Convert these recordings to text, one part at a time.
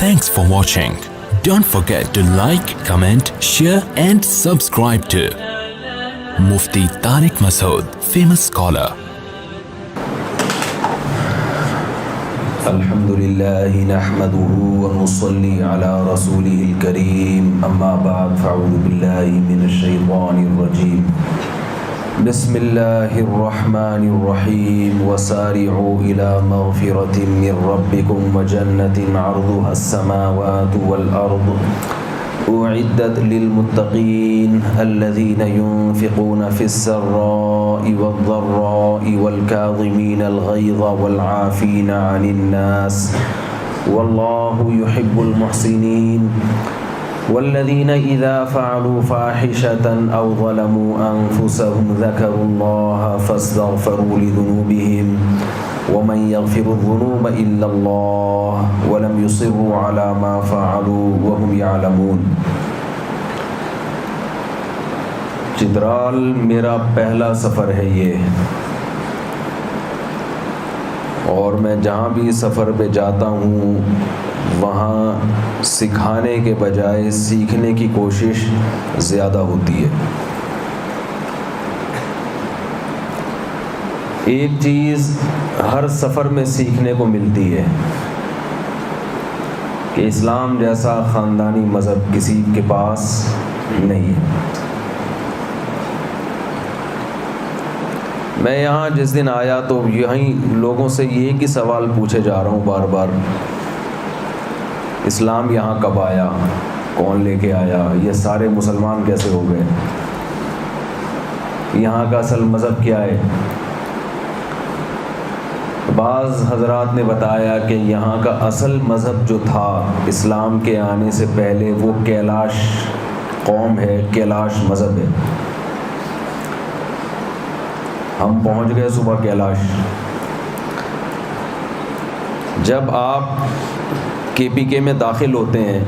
Thanks for watching. Don't forget to like, comment, share and subscribe to Mufti Tariq Masood, famous scholar. الحمدللہ نحمده ونصلي على رسوله الكريم اما بعد فاعوذ باللہ من الشیطان الرجیم بسم اللہ الرحمن الرحیم وسارعوا الى مغفرة من ربکم وجنة عرضها السماوات والارض اعدت للمتقین الذین ينفقون في السراء والضراء والكاظمین الغیظ والعافین عن الناس واللہ يحب المحسنین والذین اذا فعلوا فاحشة او ظلموا انفسهم ذکروا اللہ فاستغفروا لذنوبهم ومن يغفر الذنوب الا اللہ ولم يصروا على ما فعلوا وهم يعلمون۔ چترال میرا پہلا سفر ہے یہ، اور میں جہاں بھی سفر پہ جاتا ہوں وہاں سکھانے کے بجائے سیکھنے کی کوشش زیادہ ہوتی ہے۔ ایک چیز ہر سفر میں سیکھنے کو ملتی ہے کہ اسلام جیسا خاندانی مذہب کسی کے پاس نہیں ہے۔ میں یہاں جس دن آیا تو یہیں لوگوں سے ایک ہی سوال پوچھے جا رہا ہوں بار بار، اسلام یہاں کب آیا، کون لے کے آیا، یہ سارے مسلمان کیسے ہو گئے، یہاں کا اصل مذہب کیا ہے۔ بعض حضرات نے بتایا کہ یہاں کا اصل مذہب جو تھا اسلام کے آنے سے پہلے وہ کیلاش قوم ہے، کیلاش مذہب ہے۔ ہم پہنچ گئے صبح کیلاش۔ جب آپ KPK میں داخل ہوتے ہیں،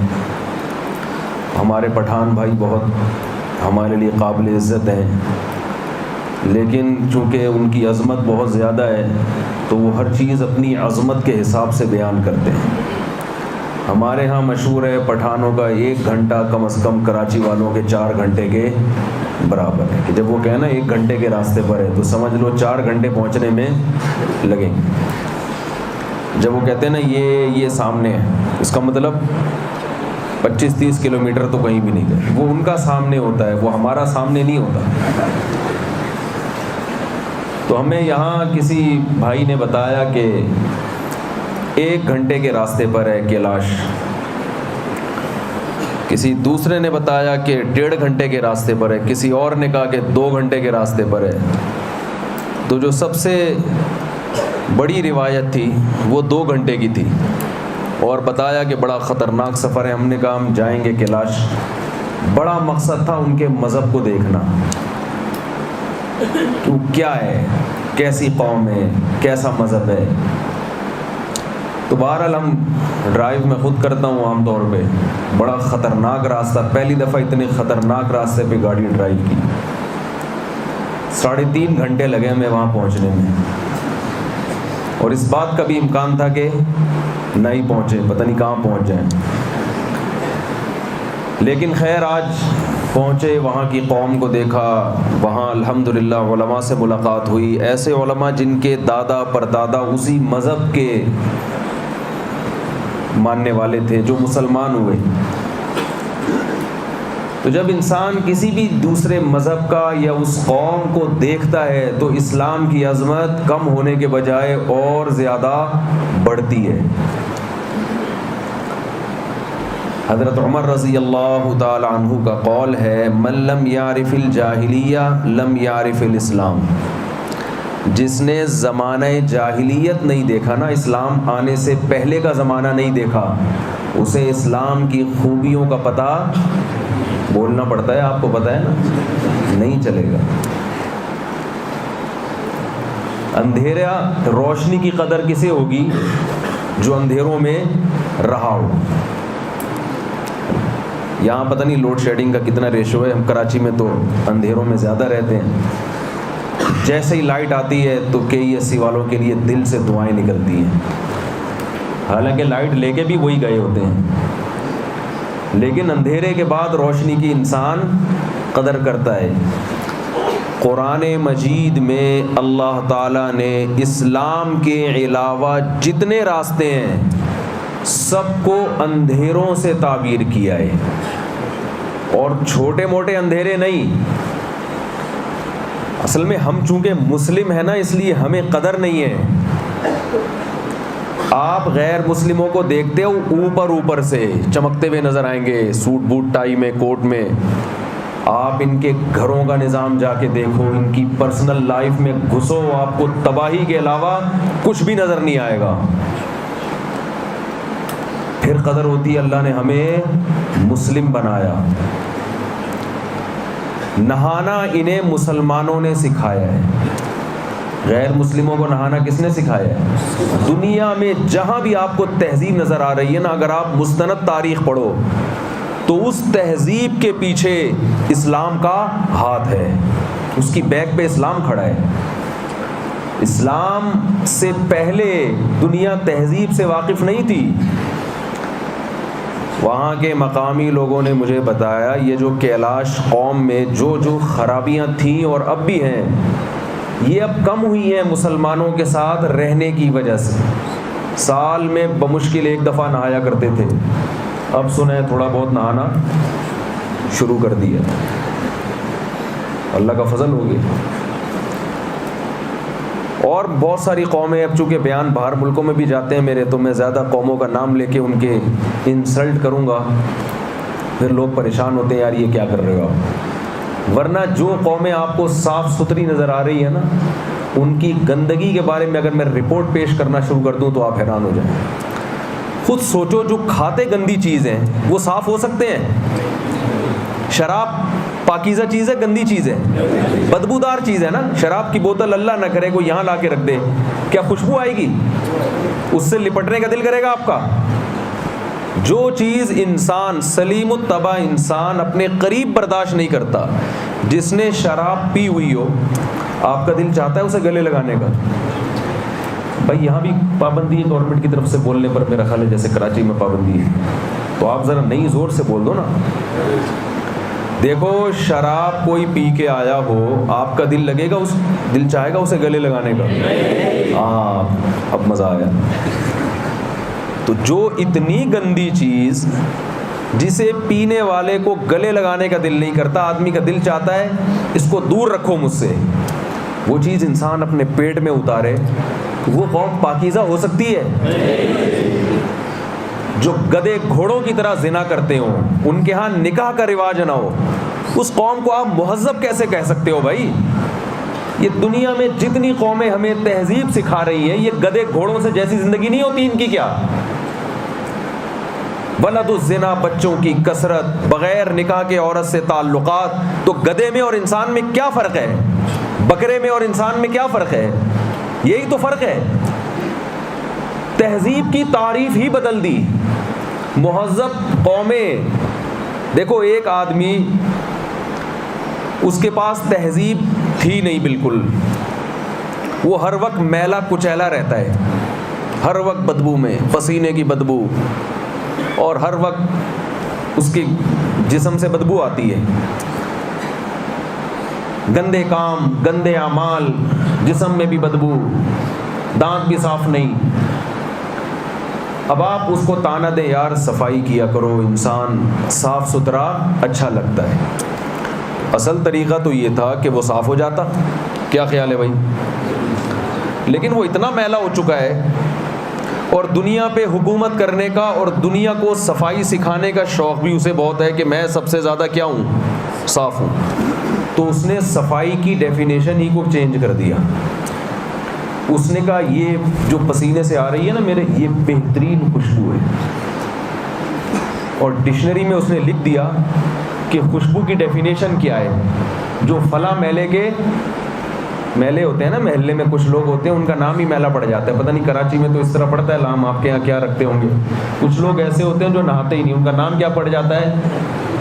ہمارے پٹھان بھائی بہت ہمارے لیے قابل عزت ہیں، لیکن چونکہ ان کی عظمت بہت زیادہ ہے تو وہ ہر چیز اپنی عظمت کے حساب سے بیان کرتے ہیں۔ ہمارے ہاں مشہور ہے پٹھانوں کا 1 گھنٹہ کم از کم کراچی والوں کے 4 گھنٹے کے برابر ہے، کہ جب وہ کہنا نا 1 گھنٹے کے راستے پر ہے تو سمجھ لو 4 گھنٹے پہنچنے میں لگیں گے۔ جب وہ کہتے ہیں نا یہ سامنے ہے، اس کا مطلب 25-30 کلومیٹر تو کہیں بھی نہیں گئے، وہ ان کا سامنے ہوتا ہے، وہ ہمارا سامنے نہیں ہوتا۔ تو ہمیں یہاں کسی بھائی نے بتایا کہ 1 گھنٹے کے راستے پر ہے کیلاش، کسی دوسرے نے بتایا کہ 1.5 گھنٹے کے راستے پر ہے، کسی اور نے کہا کہ 2 گھنٹے کے راستے پر ہے۔ تو جو سب سے بڑی روایت تھی وہ 2 گھنٹے کی تھی، اور بتایا کہ بڑا خطرناک سفر ہے۔ ہم نے کہا ہم جائیں گے کیلاش، بڑا مقصد تھا ان کے مذہب کو دیکھنا کہ کیا ہے، کیسی قوم ہے، کیسا مذہب ہے۔ تو بہرحال ہم ڈرائیو میں خود کرتا ہوں عام طور پہ، بڑا خطرناک راستہ، پہلی دفعہ اتنے خطرناک راستے پہ گاڑی ڈرائیو کی۔ 3.5 گھنٹے لگے ہمیں وہاں پہنچنے میں، اور اس بات کا بھی امکان تھا کہ نہیں پہنچے، پتہ نہیں کہاں پہنچ جائیں، لیکن خیر آج پہنچے، وہاں کی قوم کو دیکھا، وہاں الحمدللہ علماء سے ملاقات ہوئی، ایسے علماء جن کے دادا پردادا اسی مذہب کے ماننے والے تھے جو مسلمان ہوئے۔ تو جب انسان کسی بھی دوسرے مذہب کا یا اس قوم کو دیکھتا ہے تو اسلام کی عظمت کم ہونے کے بجائے اور زیادہ بڑھتی ہے۔ حضرت عمر رضی اللہ تعالی عنہ کا قول ہے، من لم یعرف الجاہلیہ لم یعرف الاسلام۔ جس نے زمانہ جاہلیت نہیں دیکھا نا، اسلام آنے سے پہلے کا زمانہ نہیں دیکھا، اسے اسلام کی خوبیوں کا پتہ بولنا پڑتا ہے، آپ کو پتہ ہے نا، نہیں چلے گا۔ اندھیرا روشنی کی قدر کسے ہوگی؟ جو اندھیروں میں رہا ہو۔ یہاں پتہ نہیں لوڈ شیڈنگ کا کتنا ریشو ہے، ہم کراچی میں تو اندھیروں میں زیادہ رہتے ہیں۔ جیسے ہی لائٹ آتی ہے تو KESC والوں کے لیے دل سے دعائیں نکلتی ہیں۔ حالانکہ لائٹ لے کے بھی وہی گئے ہوتے ہیں، لیکن اندھیرے کے بعد روشنی کی انسان قدر کرتا ہے۔ قرآن مجید میں اللہ تعالیٰ نے اسلام کے علاوہ جتنے راستے ہیں سب کو اندھیروں سے تعبیر کیا ہے، اور چھوٹے موٹے اندھیرے نہیں۔ اصل میں ہم چونکہ مسلم ہیں نا، اس لیے ہمیں قدر نہیں ہے۔ آپ غیر مسلموں کو دیکھتے ہو اوپر سے چمکتے ہوئے نظر آئیں گے، سوٹ بوٹ ٹائی میں، کوٹ میں۔ آپ ان کے گھروں کا نظام جا کے دیکھو، ان کی پرسنل لائف میں گھسو، آپ کو تباہی کے علاوہ کچھ بھی نظر نہیں آئے گا۔ پھر قدر ہوتی ہے، اللہ نے ہمیں مسلم بنایا۔ نہانا انہیں مسلمانوں نے سکھایا ہے، غیر مسلموں کو نہانا کس نے سکھایا ہے؟ دنیا میں جہاں بھی آپ کو تہذیب نظر آ رہی ہے نا، اگر آپ مستند تاریخ پڑھو تو اس تہذیب کے پیچھے اسلام کا ہاتھ ہے، اس کی بیک پہ اسلام کھڑا ہے۔ اسلام سے پہلے دنیا تہذیب سے واقف نہیں تھی۔ وہاں کے مقامی لوگوں نے مجھے بتایا یہ جو کیلاش قوم میں جو خرابیاں تھیں اور اب بھی ہیں، یہ اب کم ہوئی ہیں مسلمانوں کے ساتھ رہنے کی وجہ سے۔ سال میں بمشکل ایک دفعہ نہایا کرتے تھے، اب سنیں تھوڑا بہت نہانا شروع کر دیا۔ اللہ کا فضل ہو گیا۔ اور بہت ساری قومیں، اب چونکہ بیان باہر ملکوں میں بھی جاتے ہیں میرے، تو میں زیادہ قوموں کا نام لے کے ان کے انسلٹ کروں گا، پھر لوگ پریشان ہوتے ہیں یار یہ کیا کر رہے ہو آپ۔ ورنہ جو قومیں آپ کو صاف ستھری نظر آ رہی ہے نا، ان کی گندگی کے بارے میں اگر میں رپورٹ پیش کرنا شروع کر دوں تو آپ حیران ہو جائیں۔ خود سوچو، جو کھاتے گندی چیز ہیں وہ صاف ہو سکتے ہیں؟ شراب پاکیزہ چیز ہے، گندی چیز ہے، بدبودار چیز ہے نا۔ شراب کی بوتل اللہ نہ کرے کوئی یہاں لا کے رکھ دے، کیا خوشبو آئے گی؟ اس سے لپٹنے کا دل کرے گا آپ کا؟ جو چیز انسان سلیم الطبع انسان اپنے قریب برداشت نہیں کرتا، جس نے شراب پی ہوئی ہو، آپ کا دل چاہتا ہے اسے گلے لگانے کا۔ بھائی یہاں بھی پابندی ہے گورنمنٹ کی طرف سے بولنے پر، میرا خیال ہے جیسے کراچی میں پابندی ہے، تو آپ ذرا نئی زور سے بول دو نا۔ دیکھو شراب کوئی پی کے آیا ہو، آپ کا دل لگے گا، اس دل چاہے گا اسے گلے لگانے کا؟ ہاں اب مزہ آیا۔ تو جو اتنی گندی چیز جسے پینے والے کو گلے لگانے کا دل نہیں کرتا، آدمی کا دل چاہتا ہے اس کو دور رکھو مجھ سے، وہ چیز انسان اپنے پیٹ میں اتارے، وہ قوم پاکیزہ ہو سکتی ہے؟ جو گدے گھوڑوں کی طرح زنا کرتے ہوں، ان کے ہاں نکاح کا رواج نہ ہو، اس قوم کو آپ مہذب کیسے کہہ سکتے ہو بھائی؟ یہ دنیا میں جتنی قومیں ہمیں تہذیب سکھا رہی ہیں، یہ گدے گھوڑوں سے جیسی زندگی نہیں ہوتی ان کی کیا؟ ولد الزنا، بچوں کی کثرت، بغیر نکاح کے عورت سے تعلقات۔ تو گدے میں اور انسان میں کیا فرق ہے؟ بکرے میں اور انسان میں کیا فرق ہے؟ یہی تو فرق ہے۔ تہذیب کی تعریف ہی بدل دی۔ مہذب قومیں، دیکھو ایک آدمی اس کے پاس تہذیب تھی نہیں بالکل، وہ ہر وقت میلا کچیلا رہتا ہے، ہر وقت بدبو میں، پسینے کی بدبو، اور ہر وقت اس کے جسم سے بدبو آتی ہے، گندے کام، گندے اعمال، جسم میں بھی بدبو، دانت بھی صاف نہیں۔ اب آپ اس کو تانا دیں یار صفائی کیا کرو، انسان صاف ستھرا اچھا لگتا ہے۔ اصل طریقہ تو یہ تھا کہ وہ صاف ہو جاتا، کیا خیال ہے بھائی؟ لیکن وہ اتنا میلا ہو چکا ہے، اور دنیا پہ حکومت کرنے کا اور دنیا کو صفائی سکھانے کا شوق بھی اسے بہت ہے کہ میں سب سے زیادہ کیا ہوں؟ صاف ہوں۔ تو اس نے صفائی کی ڈیفینیشن ہی کو چینج کر دیا۔ اس نے کہا یہ جو پسینے سے آ رہی ہے نا میرے، یہ بہترین خوشبو ہے، اور ڈکشنری میں اس نے لکھ دیا کہ خوشبو کی ڈیفینیشن کیا ہے۔ جو فلاں میلے کے میلے ہوتے ہیں نا، محلے میں کچھ لوگ ہوتے ہیں ان کا نام ہی میلہ پڑ جاتا ہے، پتہ نہیں کراچی میں تو اس طرح پڑتا ہے نام، آپ کے یہاں کیا رکھتے ہوں گے۔ کچھ لوگ ایسے ہوتے ہیں جو نہاتے ہی نہیں، ان کا نام کیا پڑ جاتا ہے؟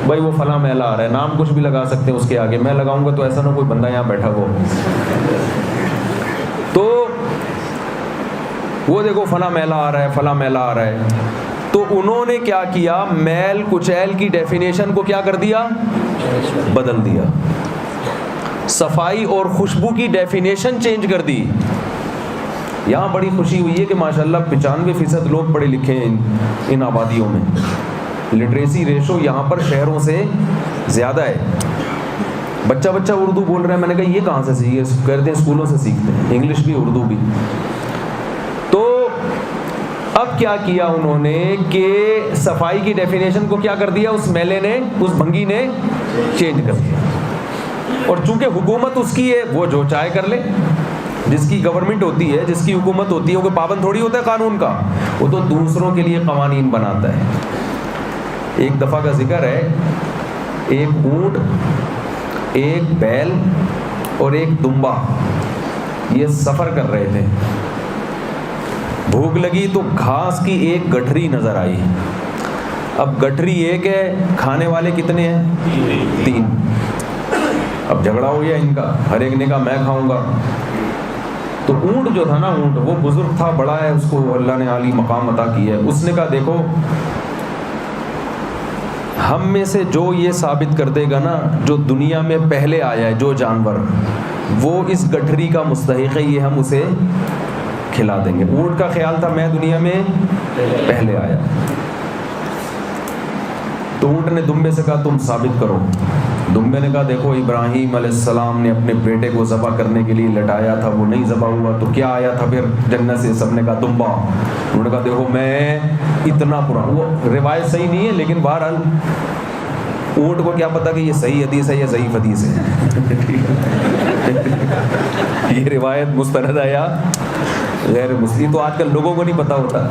بھائی وہ فلاں میلہ آ رہا ہے، نام کچھ بھی لگا سکتے ہیں اس کے آگے، میں لگاؤں گا تو ایسا نہ کوئی بندہ یہاں بیٹھا ہو۔ تو وہ دیکھو فلاں میلہ آ رہا ہے، فلاں میلہ آ رہا ہے. تو انہوں نے کیا کیا، میل کچیل کی ڈیفینیشن کو کیا کر دیا، بدل دیا. صفائی اور خوشبو کی ڈیفینیشن چینج کر دی. یہاں بڑی خوشی ہوئی ہے کہ ماشاءاللہ 95% لوگ پڑھے لکھے ہیں ان آبادیوں میں. لٹریسی ریشو یہاں پر شہروں سے زیادہ ہے. بچہ اردو بول رہا ہے. میں نے کہا یہ کہاں سے سیکھے؟ کہتے ہیں اسکولوں سے سیکھتے ہیں، انگلش بھی اردو بھی. تو اب کیا کیا انہوں نے کہ صفائی کی ڈیفینیشن کو کیا کر دیا، اس میلے نے، اس بھنگی نے چینج کر دیا. اور چونکہ حکومت اس کی ہے، وہ جو چاہے کر لے. جس کی گورنمنٹ ہوتی ہے، جس کی حکومت ہوتی ہے، وہ کوئی پابند تھوڑی ہوتا ہے قانون کا، وہ تو دوسروں کے لیے قوانین بناتا ہے. ایک دفعہ کا ذکر ہے، ایک اونٹ، ایک بیل اور ایک دمبا یہ سفر کر رہے تھے. بھوک لگی تو گھاس کی ایک گٹھری نظر آئی. اب گٹھری ایک ہے، کھانے والے کتنے ہیں؟ 3. اب جھگڑا ہو گیا ان کا، ہر ایک نے کہا میں کھاؤں گا. تو اونٹ جو تھا نا، اونٹ وہ بزرگ تھا، بڑا ہے، اس کو اللہ نے عالی مقام عطا کیا ہے. اس نے کہا دیکھو ہم میں سے جو یہ ثابت کر دے گا نا، جو دنیا میں پہلے آیا ہے جو جانور، وہ اس گٹھری کا مستحق ہے، یہ ہم اسے کھلا دیں گے. اونٹ کا خیال تھا میں دنیا میں پہلے آیا. تو اونٹ نے دمبے سے کہا تم ثابت کرو. دمبے نے کہا دیکھو ابراہیم علیہ السلام نے اپنے بیٹے کو ذبح کرنے کے لیے لٹایا تھا، وہ نہیں ذبح ہوا، تو کیا آیا تھا پھر جنت سے؟ سب نے کہا دمبا. انہوں نے کہا دیکھو میں اتنا پرانا، وہ روایت صحیح نہیں ہے لیکن بہرحال اونٹ کو کیا پتا کہ یہ صحیح حدیث ہے یا ضعیف حدیث ہے. یہ روایت مستند ہے یا غیر مسلم، تو آج کل لوگوں کو نہیں پتا ہوتا.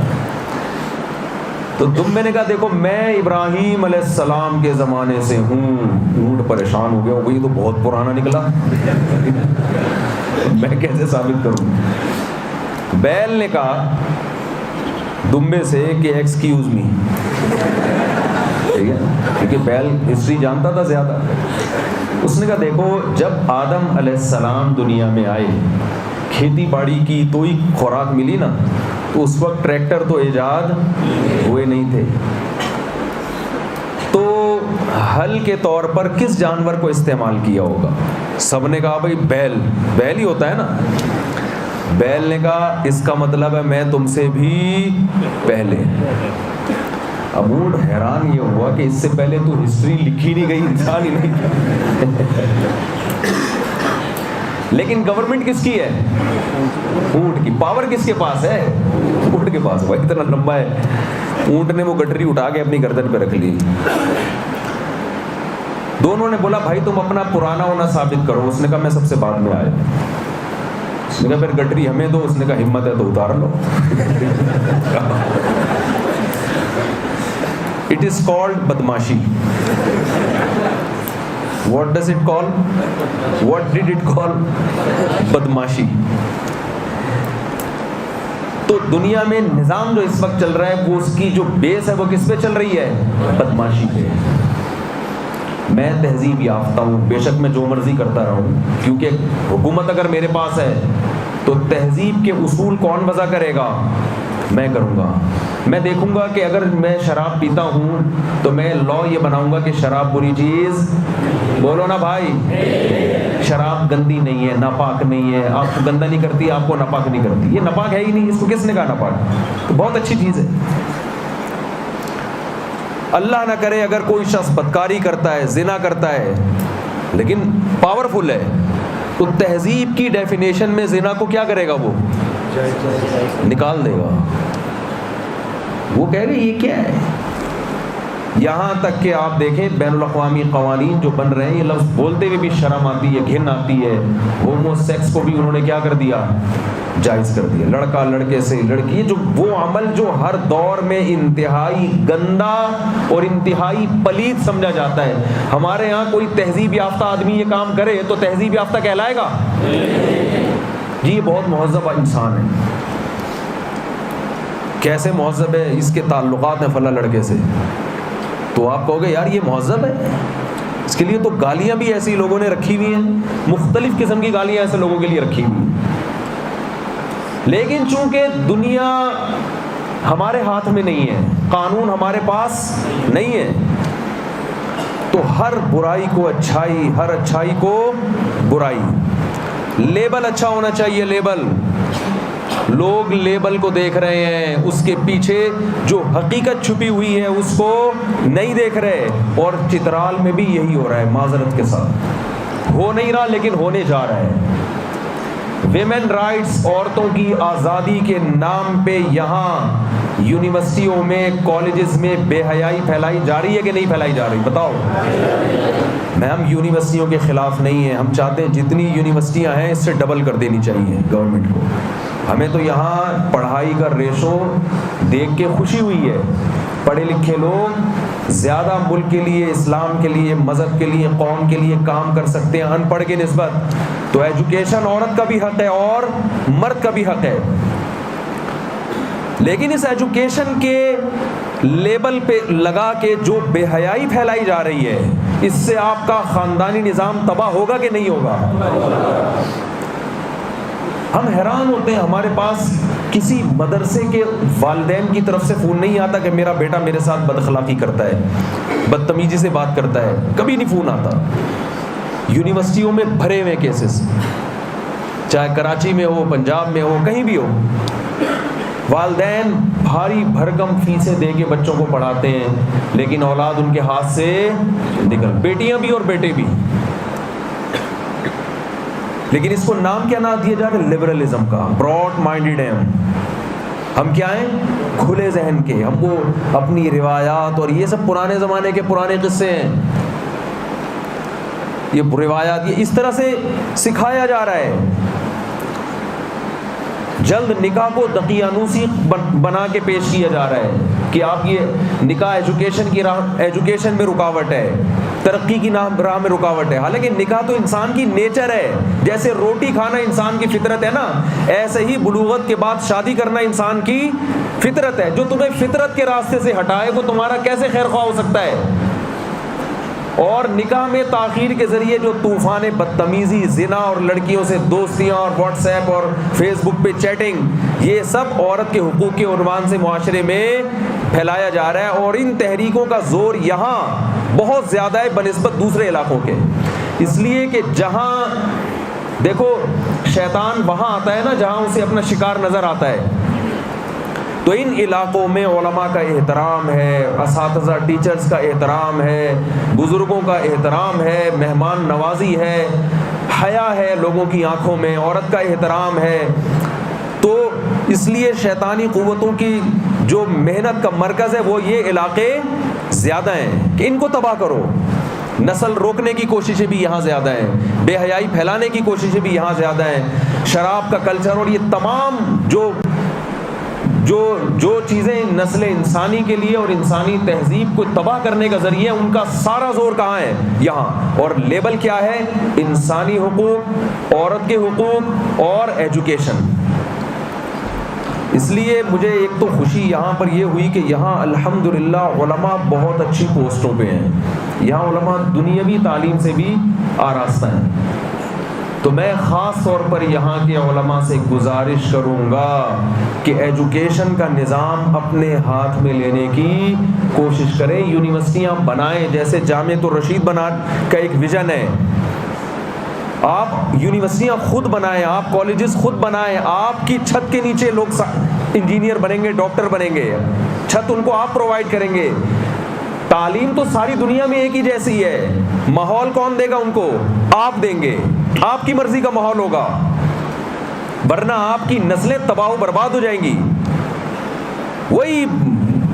تو دمبے نے کہا دیکھو میں ابراہیم علیہ السلام کے زمانے سے ہوں. اونٹ پریشان ہو گیا، وہی تو بہت پرانا نکلا، میں کیسے ثابت کروں. بیل نے کہا دمبے سے کہ ایکسکیوز می، ٹھیک ہے، کیونکہ بیل ہسٹری جانتا تھا زیادہ. اس نے کہا دیکھو جب آدم علیہ السلام دنیا میں آئے، کھیتی باڑی کی تو ہی خوراک ملی نا، تو اس وقت ٹریکٹر تو ایجاد ہوئے نہیں تھے. تو ہل کے طور پر کس جانور کو استعمال کیا ہوگا؟ سب نے کہا بھائی بیل. بیل ہی ہوتا ہے نا. بیل نے کہا اس کا مطلب ہے میں تم سے بھی پہلے. اب اونٹ حیران یہ ہوا کہ اس سے پہلے تو ہسٹری لکھی نہیں گئی، انسان ہی نہیں. لیکن گورنمنٹ کس کی ہے؟ اونٹ کی. پاور کس کے پاس ہے؟ اونٹ کے پاس. وہ اتنا لمبا ہے. اونٹ نے وہ گٹری اٹھا کے اپنی گردن پہ رکھ لی. دونوں نے بولا بھائی تم اپنا پرانا ہونا ثابت کرو. اس نے کہا میں سب سے بعد میں آیا. اس نے کہا پھر گٹری ہمیں دو. اس نے کہا ہمت ہے تو اتار لو. It is called بدماشی. What does it call? What did it call? بدماشی. تو دنیا میں نظام جو اس وقت چل رہا ہے، وہ اس کی جو بیس ہے وہ کس پہ چل رہی ہے؟ بدماشی پہ. میں تہذیب یافتہ ہوں، بے شک میں جو مرضی کرتا رہا ہوں، کیونکہ حکومت اگر میرے پاس ہے تو تہذیب کے اصول کون وضع کرے گا؟ میں کروں گا. میں دیکھوں گا کہ اگر میں شراب پیتا ہوں تو میں لا یہ بناؤں گا کہ شراب بری چیز. بولو نا بھائی، شراب گندی نہیں ہے، ناپاک نہیں ہے. آپ کو گندا نہیں کرتی، آپ کو ناپاک نہیں کرتی. یہ ناپاک ہے ہی نہیں، اس کو کس نے کہا ناپاک؟ تو بہت اچھی چیز ہے. اللہ نہ کرے اگر کوئی شخص بدکاری کرتا ہے، زنا کرتا ہے، لیکن پاورفل ہے، تو تہذیب کی ڈیفینیشن میں زنا کو کیا کرے گا؟ وہ نکال دے گا. وہ کہہ رہے یہ کیا ہے؟ یہاں تک کہ آپ دیکھیں بین الاقوامی قوانین جو بن رہے ہیں، یہ لفظ بولتے ہوئے بھی شرم آتی ہے، گھن آتی ہے. ہومو سیکس کو بھی انہوں نے کیا کر دیا؟ جائز کر دیا. لڑکا لڑکے سے، لڑکی، جو وہ عمل جو ہر دور میں انتہائی گندا اور انتہائی پلید سمجھا جاتا ہے. ہمارے یہاں کوئی تہذیب یافتہ آدمی یہ کام کرے تو تہذیب یافتہ کہلائے گا؟ جی یہ بہت مہذب انسان ہے. کیسے مہذب ہے؟ اس کے تعلقات ہیں فلاں لڑکے سے. تو آپ کہو گے یار یہ مہذب ہے. اس کے لیے تو گالیاں بھی ایسی لوگوں نے رکھی ہوئی ہیں، مختلف قسم کی گالیاں ایسے لوگوں کے لیے رکھی ہوئی ہیں. لیکن چونکہ دنیا ہمارے ہاتھ میں نہیں ہے، قانون ہمارے پاس نہیں ہے، تو ہر برائی کو اچھائی، ہر اچھائی کو برائی، لیبل اچھا ہونا چاہیے، لیبل، لوگ لیبل کو دیکھ رہے ہیں، اس کے پیچھے جو حقیقت چھپی ہوئی ہے اس کو نہیں دیکھ رہے، اور چترال میں بھی یہی ہو رہا ہے، معذرت کے ساتھ ہو نہیں رہا لیکن ہونے جا رہا ہے۔ ویمن رائٹس، عورتوں کی آزادی کے نام پہ یہاں یونیورسٹیوں میں، کالجز میں بے حیائی پھیلائی جا رہی ہے کہ نہیں پھیلائی جا رہی؟ بتاؤ۔ ہم یونیورسٹیوں کے خلاف نہیں ہیں، ہم چاہتے ہیں جتنی یونیورسٹیاں ہیں اس سے ڈبل کر دینی چاہیے گورنمنٹ کو۔ ہمیں تو یہاں پڑھائی کا ریشو دیکھ کے خوشی ہوئی ہے، پڑھے لکھے لوگ زیادہ ملک کے لیے، اسلام کے لیے، مذہب کے لیے، قوم کے لیے کام کر سکتے ہیں ان پڑھ کے نسبت۔ تو ایجوکیشن عورت کا بھی حق ہے اور مرد کا بھی حق ہے، لیکن اس ایجوکیشن کے لیبل پہ لگا کے جو بے حیائی پھیلائی جا رہی ہے، اس سے آپ کا خاندانی نظام تباہ ہوگا کہ نہیں ہوگا؟ ہم حیران ہوتے ہیں، ہمارے پاس کسی مدرسے کے والدین کی طرف سے فون نہیں آتا کہ میرا بیٹا میرے ساتھ بد اخلاقی کرتا ہے، بدتمیزی سے بات کرتا ہے، کبھی نہیں فون آتا۔ یونیورسٹیوں میں بھرے ہوئے کیسز، چاہے کراچی میں ہو، پنجاب میں ہو، کہیں بھی ہو، والدین بھاری بھرکم فیسیں دے کے بچوں کو پڑھاتے ہیں، لیکن اولاد ان کے ہاتھ سے نکل، بیٹیاں بھی اور بیٹے بھی۔ لیکن اس کو نام کیا نہ دیا جا رہا ہے؟ لبرلزم کا، براڈ مائنڈیڈ ہیں ہم کیا ہیں؟ کھلے ذہن کے، ہم کو اپنی روایات، اور یہ سب پرانے زمانے کے پرانے قصے ہیں، یہ روایات یہ اس طرح سے سکھایا جا رہا ہے۔ جلد نکاح کو دقیانوسی بنا کے پیش کیا جا رہا ہے کہ آپ یہ نکاح ایجوکیشن میں رکاوٹ ہے، ترقی کی راہ میں رکاوٹ ہے، حالانکہ نکاح تو انسان کی نیچر ہے، جیسے روٹی کھانا انسان کی فطرت ہے نا، ایسے ہی بلوغت کے بعد شادی کرنا انسان کی فطرت ہے۔ جو تمہیں فطرت کے راستے سے ہٹائے وہ تمہارا کیسے خیر خواہ ہو سکتا ہے؟ اور نکاح میں تاخیر کے ذریعے جو طوفان بدتمیزی، زنا اور لڑکیوں سے دوستیاں اور واٹس ایپ اور فیس بک پہ چیٹنگ، یہ سب عورت کے حقوق کے عنوان سے معاشرے میں پھیلایا جا رہا ہے، اور ان تحریکوں کا زور یہاں بہت زیادہ ہے بنسبت دوسرے علاقوں کے، اس لیے کہ جہاں دیکھو شیطان وہاں آتا ہے نا جہاں اسے اپنا شکار نظر آتا ہے۔ تو ان علاقوں میں علماء کا احترام ہے، اساتذہ ٹیچرز کا احترام ہے، بزرگوں کا احترام ہے، مہمان نوازی ہے، حیا ہے لوگوں کی آنکھوں میں، عورت کا احترام ہے۔ تو اس لیے شیطانی قوتوں کی جو محنت کا مرکز ہے وہ یہ علاقے زیادہ ہیں کہ ان کو تباہ کرو۔ نسل روکنے کی کوششیں بھی یہاں زیادہ ہیں، بے حیائی پھیلانے کی کوششیں بھی یہاں زیادہ ہیں، شراب کا کلچر اور یہ تمام جو چیزیں نسل انسانی کے لیے اور انسانی تہذیب کو تباہ کرنے کا ذریعہ، ان کا سارا زور کہاں ہے؟ یہاں۔ اور لیبل کیا ہے؟ انسانی حقوق، عورت کے حقوق اور ایجوکیشن۔ اس لیے مجھے ایک تو خوشی یہاں پر یہ ہوئی کہ یہاں الحمدللہ علماء بہت اچھی پوسٹوں پہ ہیں، یہاں علماء دنیاوی تعلیم سے بھی آراستہ ہیں۔ تو میں خاص طور پر یہاں کے علماء سے گزارش کروں گا کہ ایجوکیشن کا نظام اپنے ہاتھ میں لینے کی کوشش کریں، یونیورسٹیاں بنائیں، جیسے جامعۃ الرشید بنا کا ایک ویژن ہے، آپ یونیورسٹیاں خود بنائیں، آپ کالجز خود بنائیں، آپ کی چھت کے نیچے لوگ انجینئر بنیں گے، ڈاکٹر بنیں گے، چھت ان کو آپ پرووائڈ کریں گے۔ تعلیم تو ساری دنیا میں ایک ہی جیسی ہے، ماحول کون دے گا ان کو؟ آپ دیں گے، آپ کی مرضی کا ماحول ہوگا، ورنہ آپ کی نسلیں تباہ و برباد ہو جائیں گی۔ وہی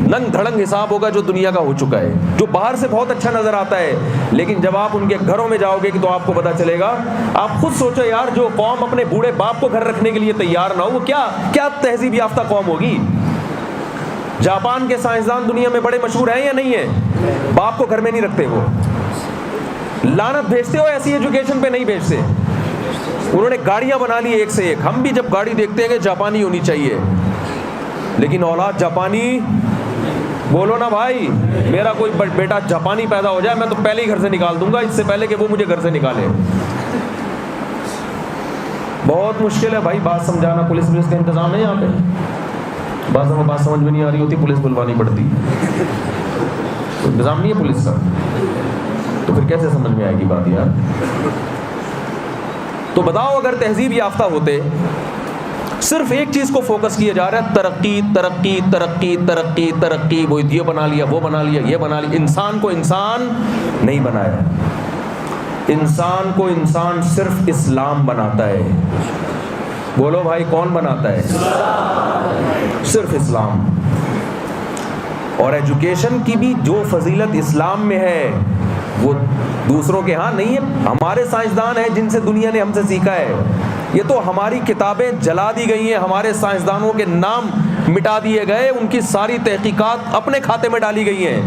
ننگ دھڑنگ حساب ہوگا جو دنیا کا ہو چکا ہے، جو باہر سے بہت اچھا نظر آتا ہے، لیکن جب آپ ان کے گھروں میں جاؤ گے کہ تو آپ کو پتا چلے گا۔ آپ خود سوچو یار، جو قوم اپنے بوڑھے باپ کو گھر رکھنے کے لیے تیار نہ ہو، وہ کیا تہذیب یافتہ قوم ہوگی؟ جاپان کے سائنسدان دنیا میں بڑے مشہور ہیں یا نہیں ہیں؟ باپ کو گھر میں نہیں رکھتے، وہ لعنت بھیجتے ہو ایسی ایجوکیشن پہ نہیں بھیجتے۔ انہوں نے گاڑیاں بنا لی ایک سے ایک، ہم بھی جب گاڑی دیکھتے ہیں کہ جاپانی ہونی چاہیے، لیکن اولاد جاپانی، بولو نا بھائی، میرا کوئی بیٹا جاپانی پیدا ہو جائے میں تو پہلے ہی گھر سے نکال دوں گا، اس سے پہلے کہ وہ مجھے گھر سے نکالے۔ بہت مشکل ہے بھائی بات سمجھانا. پولیس کا انتظام ہے یہاں پہ؟ بعض دفعہ بات سمجھ میں نہیں آ رہی ہوتی، پولیس بلوانی پڑتی ہے. انتظام نہیں ہے پولیس کا، تو پھر کیسے سمجھ میں آئے گی بات یار؟ تو بتاؤ اگر تہذیب یافتہ ہوتے، صرف ایک چیز کو فوکس کیا جا رہا ہے، ترقی ترقی ترقی ترقی ترقی، وہ یہ بنا لیا وہ بنا لیا یہ بنا لیا. انسان کو انسان نہیں بنایا. انسان کو انسان صرف اسلام بناتا ہے. بولو بھائی کون بناتا ہے؟ صرف اسلام. اور ایجوکیشن کی بھی جو فضیلت اسلام میں ہے وہ دوسروں کے ہاں نہیں ہے. ہمارے سائنسدان ہیں جن سے دنیا نے ہم سے سیکھا ہے. یہ تو ہماری کتابیں جلا دی گئی ہیں، ہمارے سائنسدانوں کے نام مٹا دیے گئے، ان کی ساری تحقیقات اپنے کھاتے میں ڈالی گئی ہیں.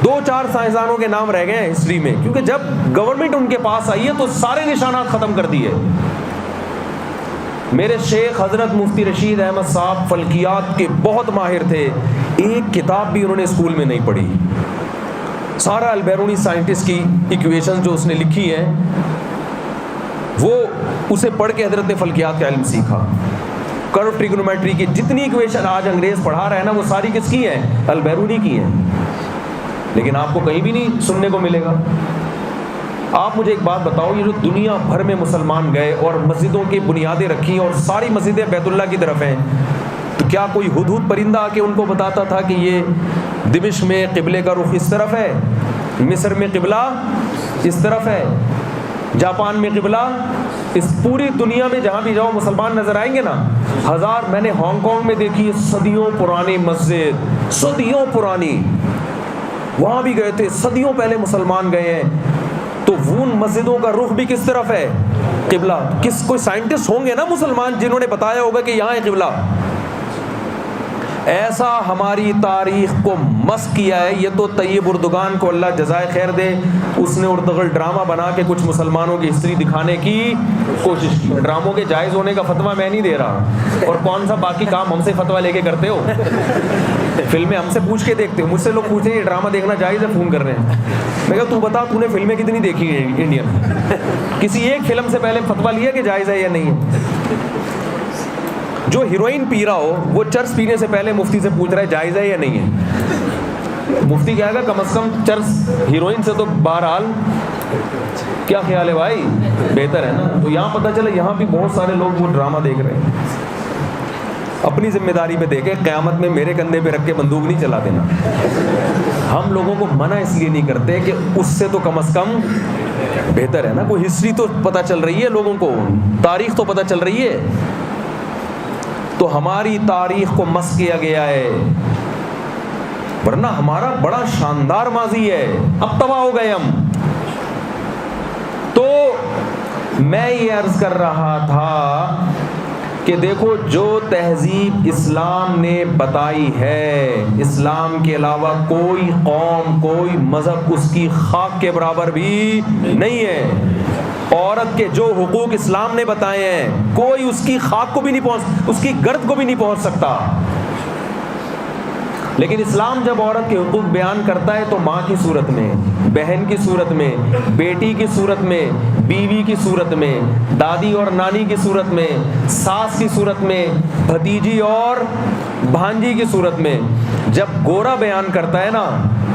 2-4 سائنسدانوں کے نام رہ گئے ہیں ہسٹری میں، کیونکہ جب گورنمنٹ ان کے پاس آئی ہے تو سارے نشانات ختم کر دیے. میرے شیخ حضرت مفتی رشید احمد صاحب فلکیات کے بہت ماہر تھے. ایک کتاب بھی انہوں نے اسکول میں نہیں پڑھی. سارا البیرونی سائنٹسٹ کی ایکویشن جو اس نے لکھی ہیں وہ اسے پڑھ کے حضرت نے فلکیات کا علم سیکھا. کرو ٹریگونومیٹری کی جتنی ایکویشن آج انگریز پڑھا رہا ہے نا وہ ساری کس کی ہیں؟ البیرونی کی ہیں. لیکن آپ کو کہیں بھی نہیں سننے کو ملے گا. آپ مجھے ایک بات بتاؤ، یہ جو دنیا بھر میں مسلمان گئے اور مسجدوں کی بنیادیں رکھی اور ساری مسجدیں بیت اللہ کی طرف ہیں، تو کیا کوئی ہدہد پرندہ آ کے ان کو بتاتا تھا کہ یہ دمشق میں قبلے کا رخ اس طرف ہے، مصر میں قبلہ اس طرف ہے، جاپان میں قبلہ؟ اس پوری دنیا میں جہاں بھی جاؤ مسلمان نظر آئیں گے نا. میں نے ہانگ کانگ میں دیکھی صدیوں پرانی مسجد، صدیوں پرانی، وہاں بھی گئے تھے، صدیوں پہلے مسلمان گئے ہیں. تو وہ مسجدوں کا رخ بھی کس طرف ہے؟ قبلہ. کوئی سائنٹسٹ ہوں گے نا مسلمان جنہوں نے بتایا ہوگا کہ یہاں ہے قبلہ. ایسا ہماری تاریخ کو مسخ کیا ہے. یہ تو طیب اردگان کو اللہ جزائے خیر دے، اس نے اردغل ڈرامہ بنا کے کچھ مسلمانوں کی ہسٹری دکھانے کی کوشش کی. ڈراموں کے جائز ہونے کا فتویٰ میں نہیں دے رہا، اور کون سا باقی کام ہم سے فتویٰ لے کے کرتے ہو؟ فلمیں ہم سے پوچھ کے دیکھتے ہو. مجھ سے لوگ پوچھتے ہیں یہ ڈرامہ دیکھنا جائز ہے، فون کر رہے ہیں. میں کہا تو بتا تو نے فلمیں کتنی دیکھی ہیں انڈین؟ کسی ایک فلم سے پہلے فتویٰ لیا کہ جائز ہے یا نہیں ہے؟ جو ہیروئن پی رہا ہو وہ چرس پینے سے پہلے مفتی سے پوچھ رہا ہے جائز ہے یا نہیں ہے. مفتی کہے گا کم از کم چرس ہیروئن سے تو بہرحال کیا خیال ہے بھائی، بہتر ہے نا. تو یہاں پتہ چلا یہاں بھی بہت سارے لوگ وہ ڈرامہ دیکھ رہے ہیں. اپنی ذمہ داری پہ دیکھیں، قیامت میں میرے کندھے پہ رکھ کے بندوق نہیں چلا دینا. ہم لوگوں کو منع اس لیے نہیں کرتے کہ اس سے تو کم از کم بہتر ہے نا. کوئی ہسٹری تو پتہ چل رہی ہے لوگوں کو، تاریخ تو پتہ چل رہی ہے. تو ہماری تاریخ کو مسخ کیا گیا ہے، ورنہ ہمارا بڑا شاندار ماضی ہے. اب تباہ ہو گئے ہم. تو میں یہ عرض کر رہا تھا کہ دیکھو جو تہذیب اسلام نے بتائی ہے، اسلام کے علاوہ کوئی قوم کوئی مذہب اس کی خاک کے برابر بھی نہیں ہے. عورت کے جو حقوق اسلام نے بتائے ہیں کوئی اس کی خاک کو بھی نہیں پہنچ، اس کی گرد کو بھی نہیں پہنچ سکتا. لیکن اسلام جب عورت کے حقوق بیان کرتا ہے تو ماں کی صورت میں، بہن کی صورت میں، بیٹی کی صورت میں، بیوی کی صورت میں، دادی اور نانی کی صورت میں، ساس کی صورت میں، بھتیجی اور بھانجی کی صورت میں. جب گورا بیان کرتا ہے نا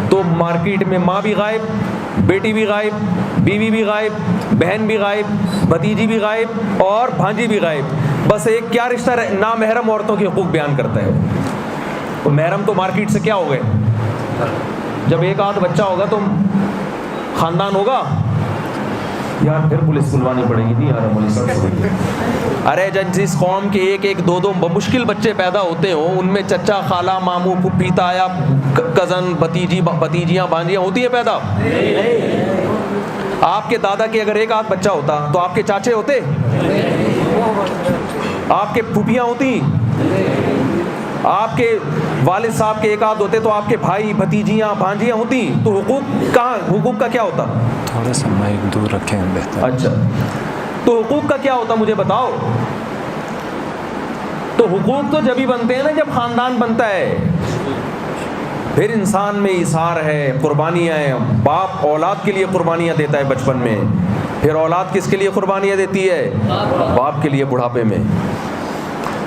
تو مارکیٹ میں ماں بھی غائب، بیٹی بھی غائب، بیوی بھی غائب، بہن بھی غائب، بھتیجی بھی غائب اور بھانجی بھی غائب. بس ایک کیا رشتہ نامحرم عورتوں کے حقوق بیان کرتا ہے. محرم تو مارکیٹ سے کیا ہو گئے؟ جب ایک آدھ بچہ ہوگا تو خاندان ہوگا. یار پھر پولیس بلوانی پڑے گی. نہیں یار پولیس. ارے جس قوم کے ایک دو بمشکل بچے پیدا ہوتے ہوں ان میں چچا، خالہ، ماموں، پھوپھی، تایا، کزن، بھتیجیاں، بھانجیاں ہوتی ہیں پیدا. آپ کے دادا کے اگر ایک آدھ بچہ ہوتا تو آپ کے چاچے ہوتے، آپ کے پھوپھیاں ہوتی، آپ کے والد صاحب کے ایک آدھ ہوتے تو آپ کے بھائی، بھتیجیاں، بھانجیاں ہوتی. تو حقوق کہاں؟ حقوق کا کیا ہوتا؟ تھوڑا سا مائک دور رکھیں بہتر. اچھا تو حقوق کا کیا ہوتا مجھے بتاؤ. تو حقوق تو جب ہی بنتے ہیں نا جب خاندان بنتا ہے. پھر انسان میں ایثار ہے، قربانیاں ہیں. باپ اولاد کے لیے قربانیاں دیتا ہے بچپن میں. پھر اولاد کس کے لیے قربانیاں دیتی ہے؟ باپ کے لیے بڑھاپے میں.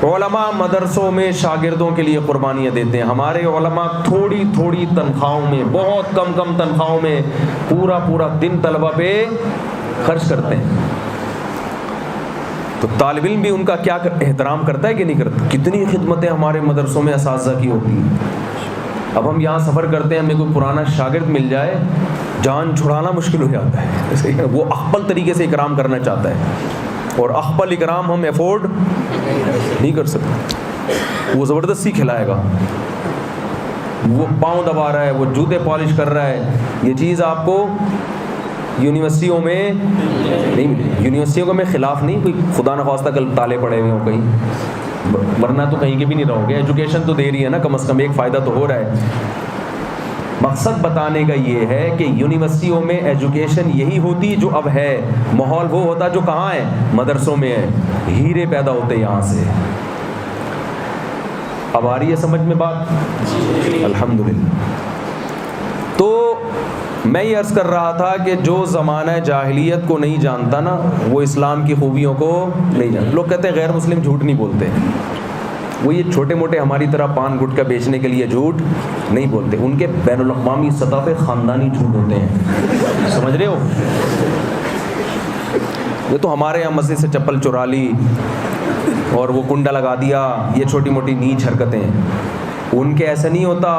علماء مدرسوں میں شاگردوں کے لیے قربانیاں دیتے ہیں. ہمارے علماء تھوڑی تھوڑی تنخواہوں میں, بہت کم کم تنخواہوں میں پورا پورا دن طلبہ پہ خرچ کرتے ہیں. تو طالب علم بھی ان کا کیا احترام کرتا ہے کہ نہیں کرتا؟ کتنی خدمتیں ہمارے مدرسوں میں اساتذہ کی ہوتی ہیں. اب ہم یہاں سفر کرتے ہیں, ہمیں کوئی پرانا شاگرد مل جائے, جان چھڑانا مشکل ہو جاتا ہے. وہ اخپل طریقے سے اکرام کرنا چاہتا ہے, اور اخپل اکرام ہم افورڈ نہیں کر سکتے. وہ زبردستی کھلائے گا, وہ پاؤں دبا رہا ہے, وہ جوتے پالش کر رہا ہے. یہ چیز آپ کو یونیورسٹیوں میں نہیں ملے. یونیورسٹیوں کو میں خلاف نہیں, کوئی خدا نخواستہ کل تالے پڑے ہوئے ہوں کہیں, ورنہ تو کہیں کے بھی نہیں رہو گے. ایجوکیشن تو دے رہی ہے نا, کم از کم ایک فائدہ تو ہو رہا ہے. مقصد بتانے کا یہ ہے کہ یونیورسٹیوں میں ایجوکیشن یہی ہوتی جو اب ہے. ماحول وہ ہوتا جو کہاں ہے؟ مدرسوں میں ہے. ہیرے پیدا ہوتے یہاں سے. اب آ رہی ہے سمجھ میں بات؟ الحمدللہ. تو میں یہ عرض کر رہا تھا کہ جو زمانہ جاہلیت کو نہیں جانتا نا, وہ اسلام کی خوبیوں کو نہیں جانتا. لوگ کہتے ہیں غیر مسلم جھوٹ نہیں بولتے. وہ یہ چھوٹے موٹے ہماری طرح پان گٹکا بیچنے کے لیے جھوٹ نہیں بولتے. ان کے بین الاقوامی سطح پہ خاندانی جھوٹ ہوتے ہیں. سمجھ رہے ہو؟ یہ تو ہمارے یہاں مسجد سے چپل چرا لی اور وہ کنڈا لگا دیا, یہ چھوٹی موٹی نیچ حرکتیں. ان کے ایسا نہیں ہوتا.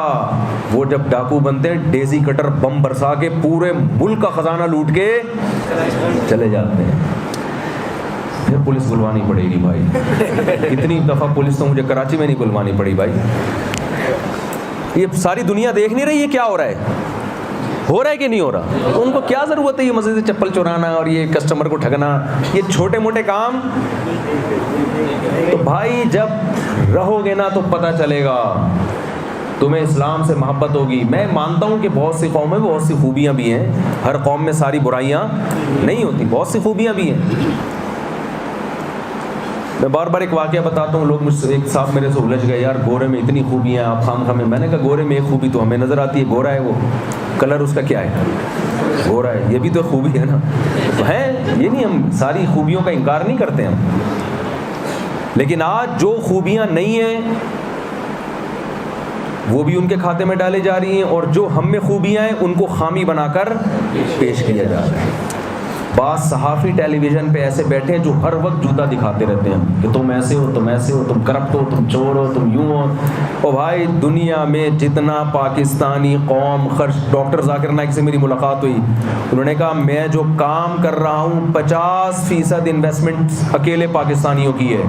وہ جب ڈاکو بنتے ہیں, ڈیزی کٹر بم برسا کے پورے ملک کا خزانہ لوٹ کے چلے جاتے ہیں. پھر پولیس بلوانی پڑے گی بھائی. اتنی دفعہ پولیس تو مجھے کراچی میں نہیں بلوانی پڑی بھائی. یہ ساری دنیا دیکھ نہیں رہی ہے کیا ہو رہا ہے؟ ہو رہا ہے کہ نہیں ہو رہا؟ ان کو کیا ضرورت ہے یہ مسجد سے چپل چرانا اور یہ کسٹمر کو ٹھگنا, یہ چھوٹے موٹے کام. تو بھائی جب رہو گے نا تو پتہ چلے گا, تمہیں اسلام سے محبت ہوگی. میں مانتا ہوں کہ بہت سی قوموں میں بہت سی خوبیاں بھی ہیں, ہر قوم میں ساری برائیاں نہیں ہوتی, بہت سی خوبیاں بھی ہیں. میں بار بار ایک واقعہ بتاتا ہوں. لوگ مجھ سے, ایک صاحب میرے سے الجھ گئے, یار گورے میں اتنی خوبیاں آپ خام خام. میں نے کہا گورے میں ایک خوبی تو ہمیں نظر آتی ہے, گورا ہے, وہ کلر اس کا کیا ہے, گورا ہے. یہ بھی تو خوبی ہے نا. تو ہے یہ نہیں, ہم ساری خوبیوں کا انکار نہیں کرتے ہم. لیکن آج جو خوبیاں نہیں ہیں وہ بھی ان کے کھاتے میں ڈالے جا رہی ہیں, اور جو ہم میں خوبیاں ہیں ان کو خامی بنا کر پیش کیا جا رہا ہے. بعض صحافی ٹیلی ویژن پہ ایسے بیٹھے ہیں جو ہر وقت جوتا دکھاتے رہتے ہیں کہ تم ایسے ہو, تم ایسے ہو, تم کرپٹ ہو, تم چور ہو, تم یوں ہو. اور بھائی دنیا میں جتنا پاکستانی قوم خرچ, ڈاکٹر ذاکر نائک سے میری ملاقات ہوئی, انہوں نے کہا میں جو کام کر رہا ہوں 50% انویسٹمنٹ اکیلے پاکستانیوں کی ہے,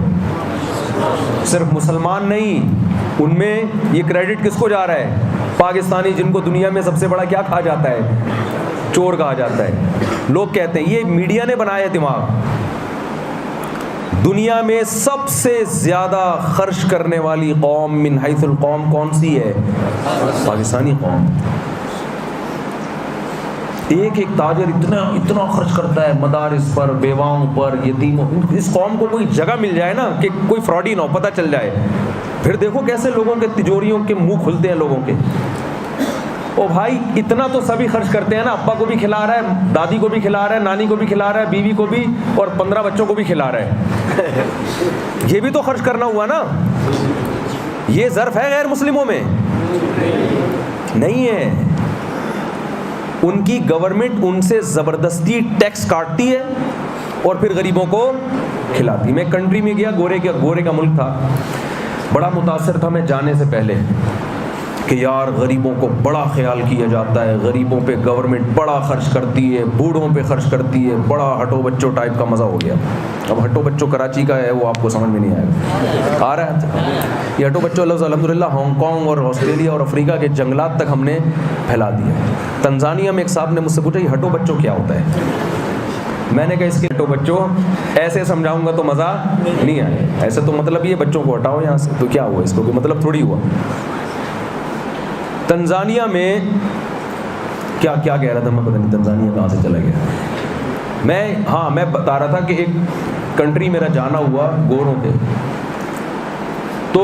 صرف مسلمان نہیں. ان میں یہ کریڈٹ کس کو جا رہا ہے؟ پاکستانی, جن کو دنیا میں سب سے بڑا کیا کہا جاتا ہے؟ چور کہا جاتا ہے. لوگ کہتے ہیں یہ میڈیا نے بنایا دماغ. دنیا میں سب سے زیادہ خرچ کرنے والی قوم من حیث القوم کون سی ہے؟ پاکستانی قوم. ایک ایک تاجر اتنا خرچ کرتا ہے مدارس پر, بیواؤں پر, یتیموں. اس قوم کو کوئی جگہ مل جائے نا کہ کوئی فراڈی نہ ہو, پتہ چل جائے, پھر دیکھو کیسے لوگوں کے تجوریوں کے منہ کھلتے ہیں لوگوں کے. او بھائی اتنا تو سبھی خرچ کرتے ہیں نا, ابا کو بھی کھلا رہا ہے, دادی کو بھی کھلا رہا ہے, نانی کو بھی کھلا رہا ہے, بیوی کو بھی, اور 15 بچوں کو بھی کھلا رہا ہے. یہ بھی تو خرچ کرنا ہوا نا. یہ ظرف ہے غیر مسلموں میں نہیں ہے. ان کی گورنمنٹ ان سے زبردستی ٹیکس کاٹتی ہے اور پھر غریبوں کو کھلاتی. میں کنٹری میں گیا, گورے کا ملک تھا, بڑا متاثر تھا میں جانے سے پہلے کہ یار غریبوں کو بڑا خیال کیا جاتا ہے, غریبوں پہ گورنمنٹ بڑا خرچ کرتی ہے, بوڑھوں پہ خرچ کرتی ہے, بڑا ہٹو بچوں ٹائپ کا مزہ ہو گیا. اب ہٹو بچوں کراچی کا ہے, وہ آپ کو سمجھ میں نہیں آئے گا. آ رہا ہے یہ ہٹو بچوں لفظ الحمدللہ ہانگ کانگ اور آسٹریلیا اور افریقہ کے جنگلات تک ہم نے پھیلا دیا. تنزانیہ میں ایک صاحب نے مجھ سے پوچھا یہ ہٹو بچوں کیا ہوتا ہے. میں نے کہا اس کے ہٹو بچوں ایسے سمجھاؤں گا تو مزہ نہیں آئے. ایسے تو مطلب یہ بچوں کو ہٹاؤ یہاں سے, تو کیا ہوا اس کو, کوئی مطلب تھوڑی ہوا. تنزانیہ میں کیا کہہ رہا تھا میں, پتہ نہیں تنزانیہ کہاں سے چلا گیا. میں بتا رہا تھا کہ ایک کنٹری میرا جانا ہوا گوروں پہ, تو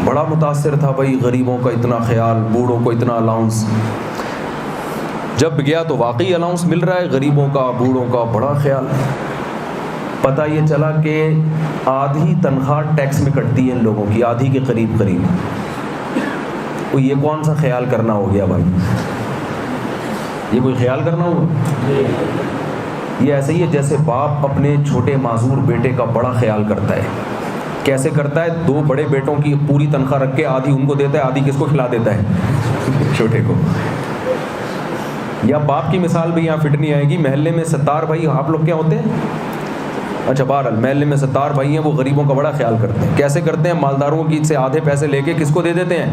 بڑا متاثر تھا بھائی, غریبوں کا اتنا خیال, بوڑھوں کو اتنا الاؤنس. جب گیا تو واقعی الاؤنس مل رہا ہے، غریبوں کا بوڑھوں کا بڑا خیال. پتہ یہ چلا کہ آدھی تنخواہ ٹیکس میں کٹتی ہے ان لوگوں کی، آدھی کے قریب. تو یہ کون سا خیال کرنا ہو گیا بھائی؟ یہ کوئی خیال کرنا ہوگا؟ یہ ایسے ہی ہے جیسے باپ اپنے چھوٹے معذور بیٹے کا بڑا خیال کرتا ہے. کیسے کرتا ہے؟ 2 بڑے بیٹوں کی پوری تنخواہ رکھ کے آدھی ان کو دیتا ہے، آدھی کس کو کھلا دیتا ہے؟ چھوٹے کو. یا باپ کی مثال بھی یہاں فٹ نہیں آئے گی. محلے میں 70 بھائی، آپ لوگ کیا ہوتے ہیں؟ اچھا بہرحال محلے میں 70 بھائی ہیں، وہ غریبوں کا بڑا خیال کرتے ہیں. کیسے کرتے ہیں؟ مالداروں کی سے آدھے پیسے لے کے کس کو دے دیتے ہیں؟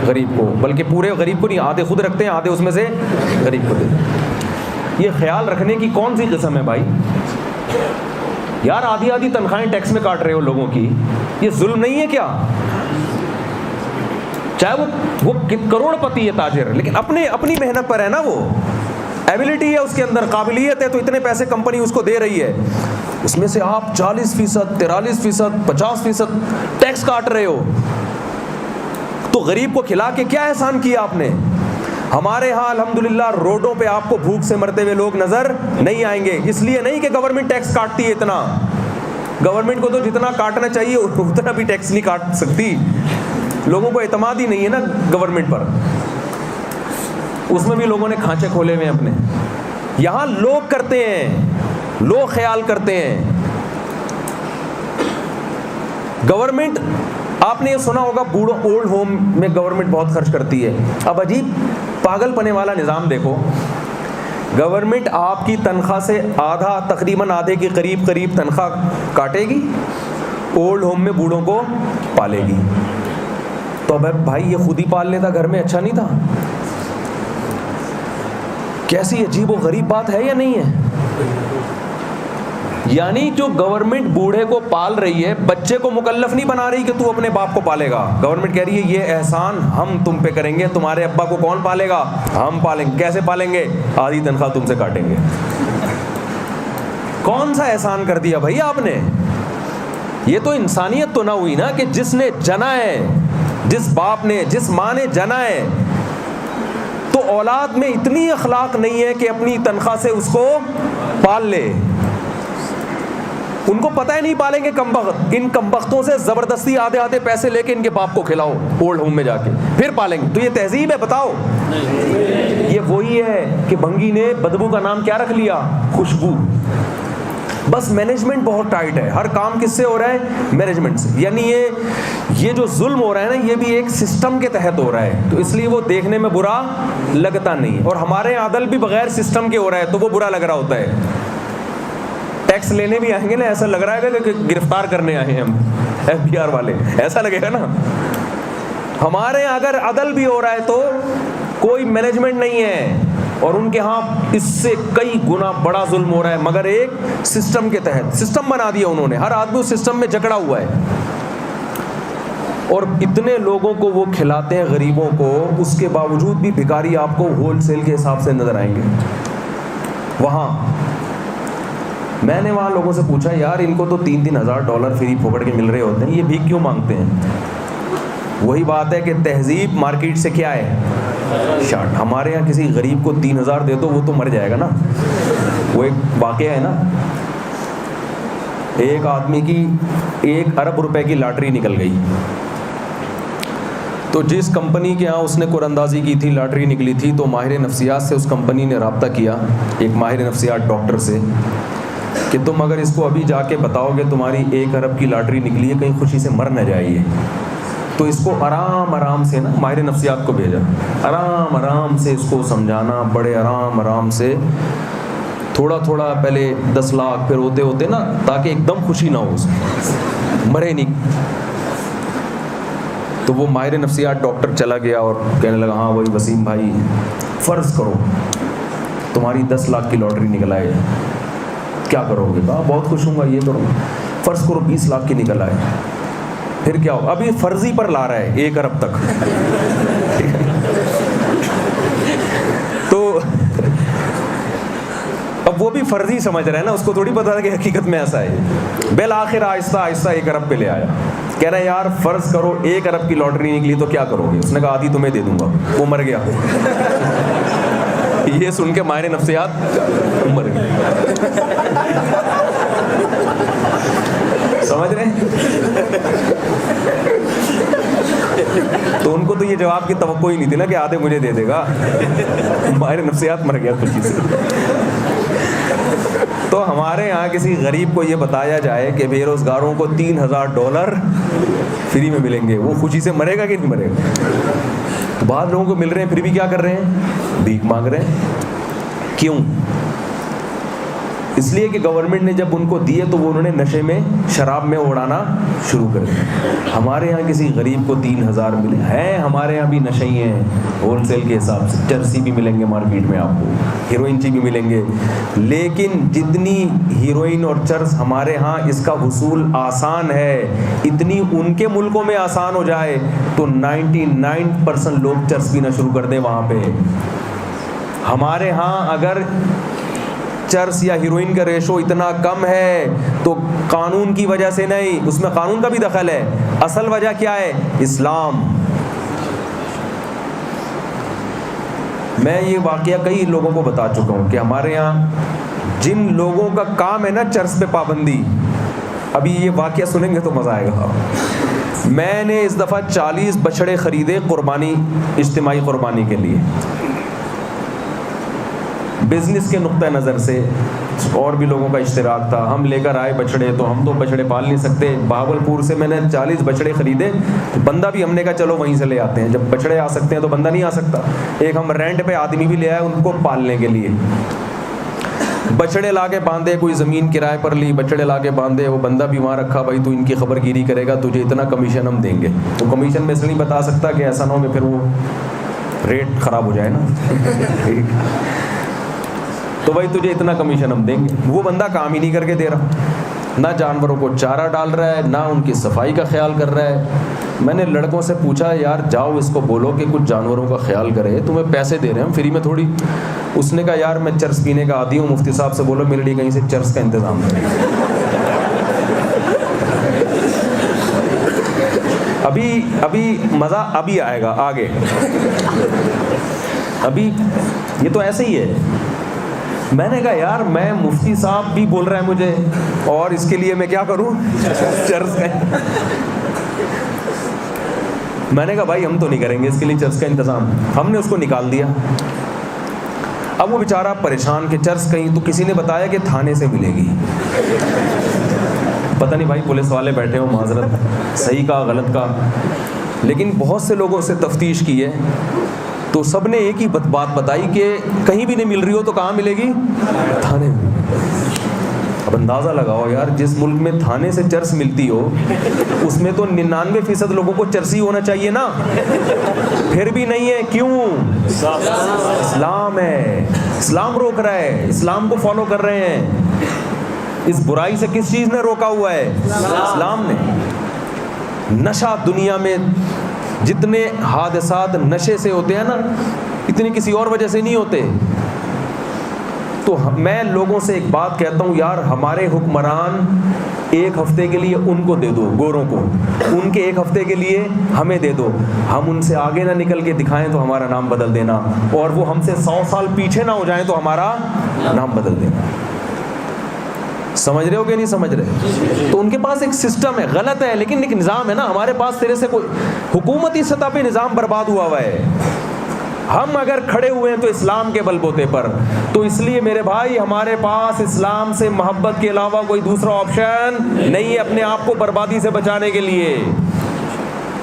غریب کو. بلکہ پورے غریب کو نہیں، آدھے خود رکھتے ہیں، آدھے اس میں سے غریب کو دے دیتے ہیں. یہ خیال رکھنے کی کون سی قسم ہے بھائی؟ یار آدھی تنخواہیں ٹیکس میں کاٹ رہے ہو لوگوں کی، یہ ظلم نہیں ہے کیا؟ چاہے وہ کروڑ پتی ہے تاجر، لیکن اپنی محنت پر ہے نا، وہ ایبلٹی ہے اس کے اندر، قابلیت ہے، تو اتنے پیسے کمپنی اس کو دے رہی ہے، اس میں سے آپ 40%، 43%، 50% ٹیکس کاٹ رہے ہو. تو غریب کو کھلا کے کیا احسان کیا آپ نے؟ ہمارے ہاں الحمدللہ روڈوں پہ آپ کو بھوک سے مرتے ہوئے لوگ نظر نہیں آئیں گے. اس لیے نہیں کہ گورنمنٹ ٹیکس کاٹتی ہے اتنا، گورنمنٹ کو تو جتنا کاٹنا چاہیے اتنا بھی ٹیکس نہیں کاٹ سکتی. لوگوں کو اعتماد ہی نہیں ہے نا گورنمنٹ پر، اس میں بھی لوگوں نے کھانچے کھولے ہوئے ہیں اپنے. یہاں لوگ کرتے ہیں، لوگ خیال کرتے ہیں. گورنمنٹ، آپ نے یہ سنا ہوگا بوڑھوں اولڈ ہوم میں گورنمنٹ بہت خرچ کرتی ہے. اب عجیب پاگل پنے والا نظام دیکھو، گورنمنٹ آپ کی تنخواہ سے آدھا، تقریباً آدھے کے قریب تنخواہ کاٹے گی، اولڈ ہوم میں بوڑھوں کو پالے گی. تو اب بھائی یہ خود ہی پال لیتا گھر میں، اچھا نہیں تھا؟ کیسی عجیب و غریب بات ہے یا نہیں ہے؟ یعنی جو گورنمنٹ بوڑھے کو پال رہی ہے، بچے کو مکلف نہیں بنا رہی کہ تو اپنے باپ کو پالے گا. گورنمنٹ کہہ رہی ہے یہ احسان ہم تم پہ کریں گے، تمہارے ابا کو کون پالے گا؟ ہم پالیں گے. کیسے پالیں گے؟ آدھی تنخواہ تم سے کاٹیں گے. کون سا احسان کر دیا بھائی آپ نے؟ یہ تو انسانیت تو نہ ہوئی نا، کہ جس نے جنا ہے، جس باپ نے، جس ماں نے جنا ہے، تو اولاد میں اتنی اخلاق نہیں ہے کہ اپنی تنخواہ سے اس کو پال لے. ان کو پتہ ہی نہیں پالیں گے کمبخت. ان کمبختوں سے زبردستی آدھے پیسے لے کے ان کے باپ کو کھلاؤ اولڈ ہوم میں جا کے، پھر پالیں گے. تو یہ تہذیب ہے؟ بتاؤ. یہ وہی ہے کہ بھنگی نے بدبو کا نام کیا رکھ لیا؟ خوشبو. بس مینجمنٹ بہت ٹائٹ ہے، ہر کام کس سے ہو رہا ہے؟ مینجمنٹ سے. یعنی یہ جو ظلم ہو رہا ہے نا، یہ بھی ایک سسٹم کے تحت ہو رہا ہے، تو اس لیے وہ دیکھنے میں برا لگتا نہیں. اور ہمارے عدل بھی بغیر سسٹم کے ہو رہا ہے تو وہ برا لگ رہا ہوتا ہے. ٹیکس لینے بھی آئیں گے نا، ایسا لگ رہا ہے کہ گرفتار کرنے آئے ہیں ہم، FBI والے، ایسا لگے گا نا. ہمارے اگر عدل بھی ہو رہا ہے تو کوئی مینجمنٹ نہیں ہے، اور ان کے ہاں اس سے کئی گنا بڑا ظلم ہو رہا ہے، مگر ایک سسٹم کے تحت. سسٹم بنا دیا انہوں نے، ہر آدمی اس سسٹم میں جکڑا ہوا ہے. اور اتنے لوگوں کو وہ کھلاتے ہیں غریبوں کو، اس کے باوجود بھی بھکاری آپ کو ہول سیل کے حساب سے نظر آئیں گے. وہاں میں نے وہاں لوگوں سے پوچھا، یار ان کو تو $3,000 فری پھوکڑ کے مل رہے ہوتے ہیں، یہ بھیک کیوں مانگتے ہیں؟ وہی بات ہے کہ تہذیب مارکیٹ سے کیا ہے؟ شارٹ. ہمارے یہاں کسی غریب کو 3,000 دے دو وہ تو مر جائے گا نا. وہ ایک واقعہ ہے نا، ایک آدمی کی 1 ارب روپے کی لاٹری نکل گئی. تو جس کمپنی کے ہاں اس نے قرعہ اندازی کی تھی، لاٹری نکلی تھی، تو ماہر نفسیات سے اس کمپنی نے رابطہ کیا، ایک ماہر نفسیات ڈاکٹر سے، کہ تم اگر اس کو ابھی جا کے بتاؤ گے تمہاری 1 ارب کی لاٹری نکلی ہے، کہیں خوشی سے مر نہ جائیے. تو اس کو آرام سے نا ماہر نفسیات کو بھیجا، آرام سے اس کو سمجھانا، بڑے آرام سے، تھوڑا پہلے 10 لاکھ، پھر ہوتے نا، تاکہ ایک دم خوشی نہ ہو، مرے نہیں. تو وہ ماہر نفسیات ڈاکٹر چلا گیا اور کہنے لگا، ہاں وہی وسیم بھائی، فرض کرو تمہاری 10 لاکھ کی لاٹری نکل آئے، کیا کرو گے؟ کہا بہت خوش ہوں گا، یہ کروں گا. فرض کرو 20 لاکھ کی نکل آئے، پھر کیا ہو؟ ابھی فرضی پر لا رہا ہے 1 ارب تک. تو اب وہ بھی فرضی سمجھ رہا ہے نا، اس کو تھوڑی پتا تھا کہ حقیقت میں ایسا ہے. بالآخر آہستہ 1 ارب پہ لے آیا. کہہ رہا ہے یار فرض کرو 1 ارب کی لاٹری نکلی تو کیا کرو گے؟ اس نے کہا آدھی تمہیں دے دوں گا. وہ مر گیا. یہ سن کے ماہر نفسیات مر گئے. سمجھ رہے ہیں؟ تو ان کو تو یہ جواب کی توقع ہی نہیں تھی نا کہ آدھے مجھے دے دے گا. ماہر نفسیات مر گیا خوشی سے. تو ہمارے یہاں کسی غریب کو یہ بتایا جائے کہ بے روزگاروں کو $3,000 فری میں ملیں گے, وہ خوشی سے مرے گا کہ نہیں مرے گا؟ تو بعض لوگوں کو مل رہے ہیں پھر بھی کیا کر رہے ہیں؟ بھیک مانگ رہے ہیں. کیوں؟ اس لیے کہ گورنمنٹ نے جب ان کو دیے تو وہ انہوں نے نشے میں, شراب میں اڑانا شروع کر دیا. ہمارے یہاں کسی غریب کو 3,000 ملے ہیں. ہمارے یہاں بھی نشئی ہیں ہول سیل کے حساب سے, چرسی بھی ملیں گے مارکیٹ میں آپ کو, ہیروئن بھی ملیں گے, لیکن جتنی ہیروئن اور چرس ہمارے ہاں اس کا حصول آسان ہے, اتنی ان کے ملکوں میں آسان ہو جائے تو 99% لوگ چرس پینا شروع کر دیں وہاں پہ. ہمارے ہاں اگر چرس یا ہیروئن کا ریشو اتنا کم ہے تو قانون کی وجہ سے نہیں, اس میں قانون کا بھی دخل ہے. اصل وجہ کیا ہے؟ اسلام. میں یہ واقعہ کئی لوگوں کو بتا چکا ہوں کہ ہمارے یہاں جن لوگوں کا کام ہے نا چرس پہ پابندی, ابھی یہ واقعہ سنیں گے تو مزہ آئے گا. میں نے اس دفعہ 40 بچڑے خریدے قربانی, اجتماعی قربانی کے لیے. بزنس کے نقطہ نظر سے اور بھی لوگوں کا اشتراک تھا. ہم لے کر آئے بچڑے, تو ہم تو بچڑے پال نہیں سکتے. بہاولپور سے میں نے 40 بچڑے خریدے. بندہ بھی ہم نے کہا چلو وہیں سے لے آتے ہیں, جب بچڑے آ سکتے ہیں تو بندہ نہیں آ سکتا. ایک ہم رینٹ پہ آدمی بھی لے آئے ان کو پالنے کے لیے. بچڑے لا کے باندھے, کوئی زمین کرائے پر لی, بچڑے لا کے باندھے, وہ بندہ بھی وہاں رکھا, بھائی تو ان کی خبر گیری کرے گا, تجھے اتنا کمیشن ہم دیں گے. تو کمیشن میں اس لیے نہیں بتا سکتا کہ ایسا نہ ہو کہ پھر وہ ریٹ خراب ہو جائے نا. تو بھائی تجھے اتنا کمیشن ہم دیں گے. وہ بندہ کام ہی نہیں کر کے دے رہا, نہ جانوروں کو چارہ ڈال رہا ہے, نہ ان کی صفائی کا خیال کر رہا ہے. میں نے لڑکوں سے پوچھا یار جاؤ اس کو بولو کہ کچھ جانوروں کا خیال کرے, تمہیں پیسے دے رہے ہیں ہم فری میں تھوڑی. اس نے کہا یار میں چرس پینے کا عادی ہوں, مفتی صاحب سے بولو میرے لیے کہیں سے چرس کا انتظام کریں. ابھی مزہ ابھی آئے گا آگے. ابھی یہ تو ایسے ہی ہے. میں نے کہا یار میں مفتی صاحب بھی بول رہا ہے مجھے, اور اس کے لیے میں کیا کروں؟ چرس کا. میں نے کہا بھائی ہم تو نہیں کریں گے اس کے لیے چرس کا انتظام. ہم نے اس کو نکال دیا. اب وہ بیچارہ پریشان کہ چرس کہیں, تو کسی نے بتایا کہ تھانے سے ملے گی. پتہ نہیں بھائی پولیس والے بیٹھے ہوں, معذرت, صحیح کا غلط کا. لیکن بہت سے لوگوں سے تفتیش کی ہے تو سب نے ایک ہی بات بتائی کہ کہیں بھی نہیں مل رہی ہو تو کہاں ملے گی؟ تھانے میں. اب اندازہ لگاؤ یار, جس ملک میں تھانے سے چرس ملتی ہو اس میں تو 99% لوگوں کو چرسی ہونا چاہیے نا. پھر بھی نہیں ہے, کیوں؟ اسلام ہے, اسلام روک رہا ہے, اسلام کو فالو کر رہے ہیں. اس برائی سے کس چیز نے روکا ہوا ہے؟ اسلام نے. نشہ دنیا میں جتنے حادثات نشے سے ہوتے ہیں نا, اتنی کسی اور وجہ سے نہیں ہوتے. تو میں لوگوں سے ایک بات کہتا ہوں یار, ہمارے حکمران ایک ہفتے کے لیے ان کو دے دو, گوروں کو, ان کے ایک ہفتے کے لیے ہمیں دے دو. ہم ان سے آگے نہ نکل کے دکھائیں تو ہمارا نام بدل دینا, اور وہ ہم سے 100 سال پیچھے نہ ہو جائیں تو ہمارا نام بدل دینا. سمجھ رہے ہو کہ نہیں سمجھ رہے؟ تو ان کے پاس ایک سسٹم ہے, غلط ہے لیکن ایک نظام ہے نا. ہمارے پاس تیرے سے کوئی حکومتی سطح پہ نظام برباد ہوا ہے. ہم اگر کھڑے ہوئے ہیں تو اسلام کے بل بوتے پر. تو اس لیے میرے بھائی ہمارے پاس اسلام سے محبت کے علاوہ کوئی دوسرا آپشن نہیں ہے اپنے آپ کو بربادی سے بچانے کے لیے.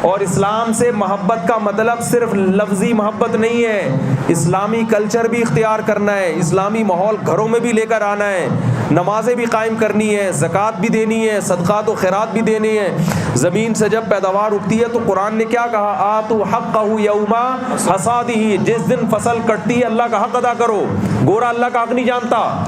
اور اسلام سے محبت کا مطلب صرف لفظی محبت نہیں ہے, اسلامی کلچر بھی اختیار کرنا ہے, اسلامی ماحول گھروں میں بھی لے کر آنا ہے, نمازیں بھی قائم کرنی ہے, زکوٰۃ بھی دینی ہے, صدقات و خیرات بھی دینی ہے. زمین سے جب پیداوار اگتی ہے تو قرآن نے کیا کہا؟ آتوا حقہ یوم حصادہ, جس دن فصل کٹتی ہے اللہ کا حق ادا کرو. گورا اللہ کا حق نہیں جانتا,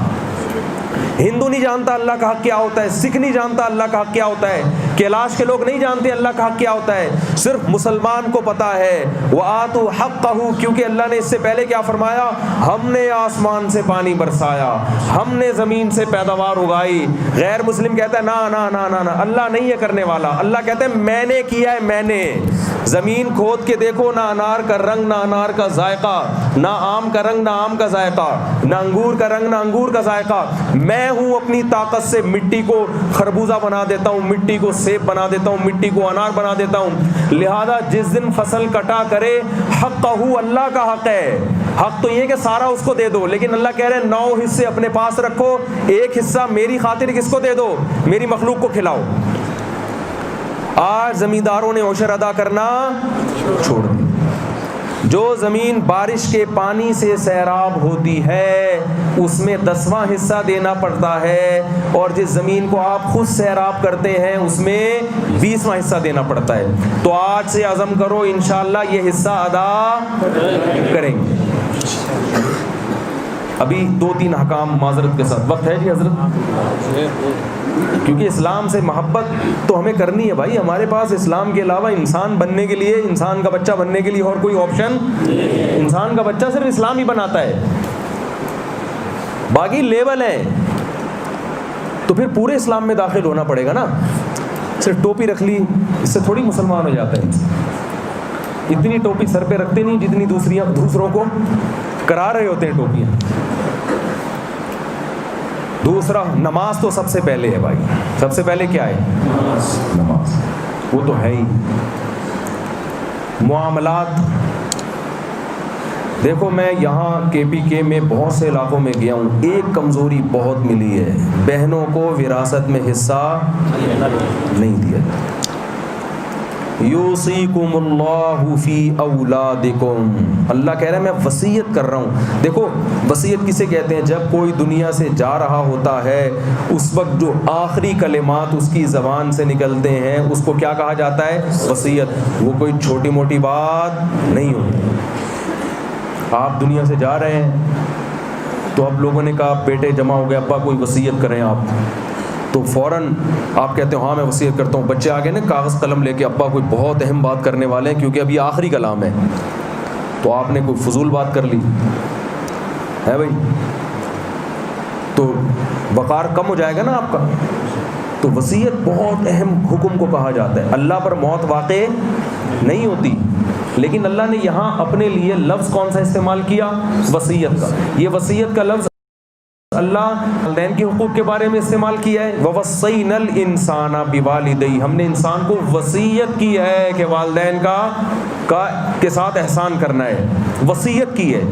ہندو نہیں جانتا اللہ کا حق کیا ہوتا ہے, سکھ نہیں جانتا اللہ کا حق کیا ہوتا ہے, کیلاش کے لوگ نہیں جانتے اللہ کا حق کیا ہوتا ہے. صرف مسلمان کو پتا ہے. وآتوا حقہ, کیونکہ اللہ نے اس سے پہلے کیا فرمایا؟ ہم نے آسمان سے پانی برسایا, ہم نے زمین سے پیداوار اگائی. غیر مسلم کہتا ہے نا نا نا نا نا, اللہ نہیں ہے کرنے والا. اللہ کہتا ہے میں نے کیا ہے, میں نے. زمین کھود کے دیکھو, نہ انار کا رنگ نہ انار کا ذائقہ, نہ آم کا رنگ نہ آم کا ذائقہ، نہ انگور کا رنگ نہ انگور کا ذائقہ. میں ہوں اپنی طاقت سے مٹی کو خربوزہ بنا دیتا ہوں، مٹی کو سیب بنا دیتا ہوں، مٹی کو انار بنا دیتا ہوں. لہذا جس دن فصل کٹا کرے حقہ، اللہ کا حق ہے. حق تو یہ کہ سارا اس کو دے دو، لیکن اللہ کہہ رہے ہیں 9 حصے اپنے پاس رکھو، ایک حصہ میری خاطر کس کو دے دو؟ میری مخلوق کو کھلاؤ. آج زمینداروں نے عشر ادا کرنا چھوڑ دی. جو زمین بارش کے پانی سے سیراب ہوتی ہے اس میں 10واں حصہ دینا پڑتا ہے، اور جس زمین کو آپ خود سیراب کرتے ہیں اس میں 20واں حصہ دینا پڑتا ہے. تو آج سے عزم کرو انشاءاللہ یہ حصہ ادا کریں گے. ابھی 2-3 احکام معذرت کے ساتھ. وقت ہے جی حضرت؟ کیونکہ اسلام سے محبت تو ہمیں کرنی ہے بھائی. ہمارے پاس اسلام کے علاوہ انسان بننے کے لیے، انسان کا بچہ بننے کے لیے اور کوئی آپشن، انسان کا بچہ صرف اسلام ہی بناتا ہے، باقی لیول ہیں. تو پھر پورے اسلام میں داخل ہونا پڑے گا نا. صرف ٹوپی رکھ لی اس سے تھوڑی مسلمان ہو جاتا ہے. اتنی ٹوپی سر پہ رکھتے نہیں جتنی دوسروں کو کرا رہے ہوتے ہیں ٹوپیاں. دوسرا، نماز تو سب سے پہلے ہے بھائی. سب سے پہلے کیا ہے؟ نماز. وہ تو ہے ہی. معاملات دیکھو، میں یہاں KPK میں بہت سے علاقوں میں گیا ہوں، ایک کمزوری بہت ملی ہے، بہنوں کو وراثت میں حصہ نہیں دیا. یوصیکم اللہ فی اولادکم، اللہ کہہ رہا ہے میں وصیت کر رہا ہوں. دیکھو وصیت کسے کہتے ہیں؟ جب کوئی دنیا سے جا رہا ہوتا ہے اس وقت جو آخری کلمات اس کی زبان سے نکلتے ہیں اس کو کیا کہا جاتا ہے؟ وصیت. وہ کوئی چھوٹی موٹی بات نہیں ہوتی. آپ دنیا سے جا رہے ہیں تو اب لوگوں نے کہا بیٹے جمع ہو گئے، ابا کوئی وصیت کریں آپ، تو فوراً آپ کہتے ہو ہاں میں وصیت کرتا ہوں. بچے آگے نا کاغذ قلم لے کے، ابا کوئی بہت اہم بات کرنے والے ہیں کیونکہ ابھی آخری کلام ہے. تو آپ نے کوئی فضول بات کر لی ہے بھائی، تو وقار کم ہو جائے گا نا آپ کا. تو وصیت بہت اہم حکم کو کہا جاتا ہے. اللہ پر موت واقع نہیں ہوتی، لیکن اللہ نے یہاں اپنے لیے لفظ کون سا استعمال کیا؟ وصیت کا. یہ وصیت کا لفظ اللہ والدین کے حقوق کے بارے میں استعمال کیا ہے. وَوَصَّيْنَا الْإِنسَانَ بِوَالِدَيْهِ، ہم نے انسان کو وصیت کی ہے کہ والدین کے ساتھ احسان کرنا ہے. وصیت کی ہے.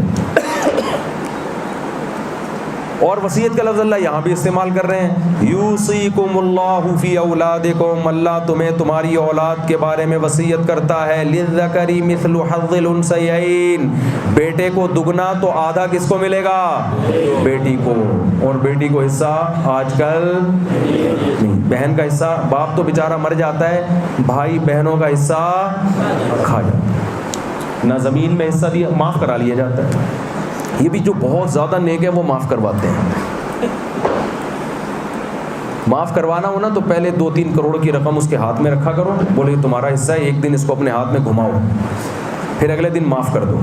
اور وصیت کا لفظ اللہ یہاں بھی استعمال کر رہے ہیں. یوصیکم اللہ فی اولادکم، اللہ تمہیں تمہاری اولاد کے بارے میں وصیت کرتا ہے. للذکر مثل حظ الانثیین، بیٹے کو دگنا تو آدھا کس کو ملے گا؟ بیٹی کو. اور بیٹی کو حصہ آج کل نہیں. بہن کا حصہ، باپ تو بیچارہ مر جاتا ہے، بھائی بہنوں کا حصہ کھا جاتا ہے. نہ زمین میں حصہ دیا، معاف کرا لیا جاتا ہے. یہ بھی جو بہت زیادہ نیک ہے وہ معاف کرواتے ہیں. معاف کروانا ہو نا تو پہلے 2-3 کروڑ کی رقم اس کے ہاتھ میں رکھا کرو، بولے تمہارا حصہ ہے، ایک دن اس کو اپنے ہاتھ میں گھماؤ، پھر اگلے دن معاف کر دو.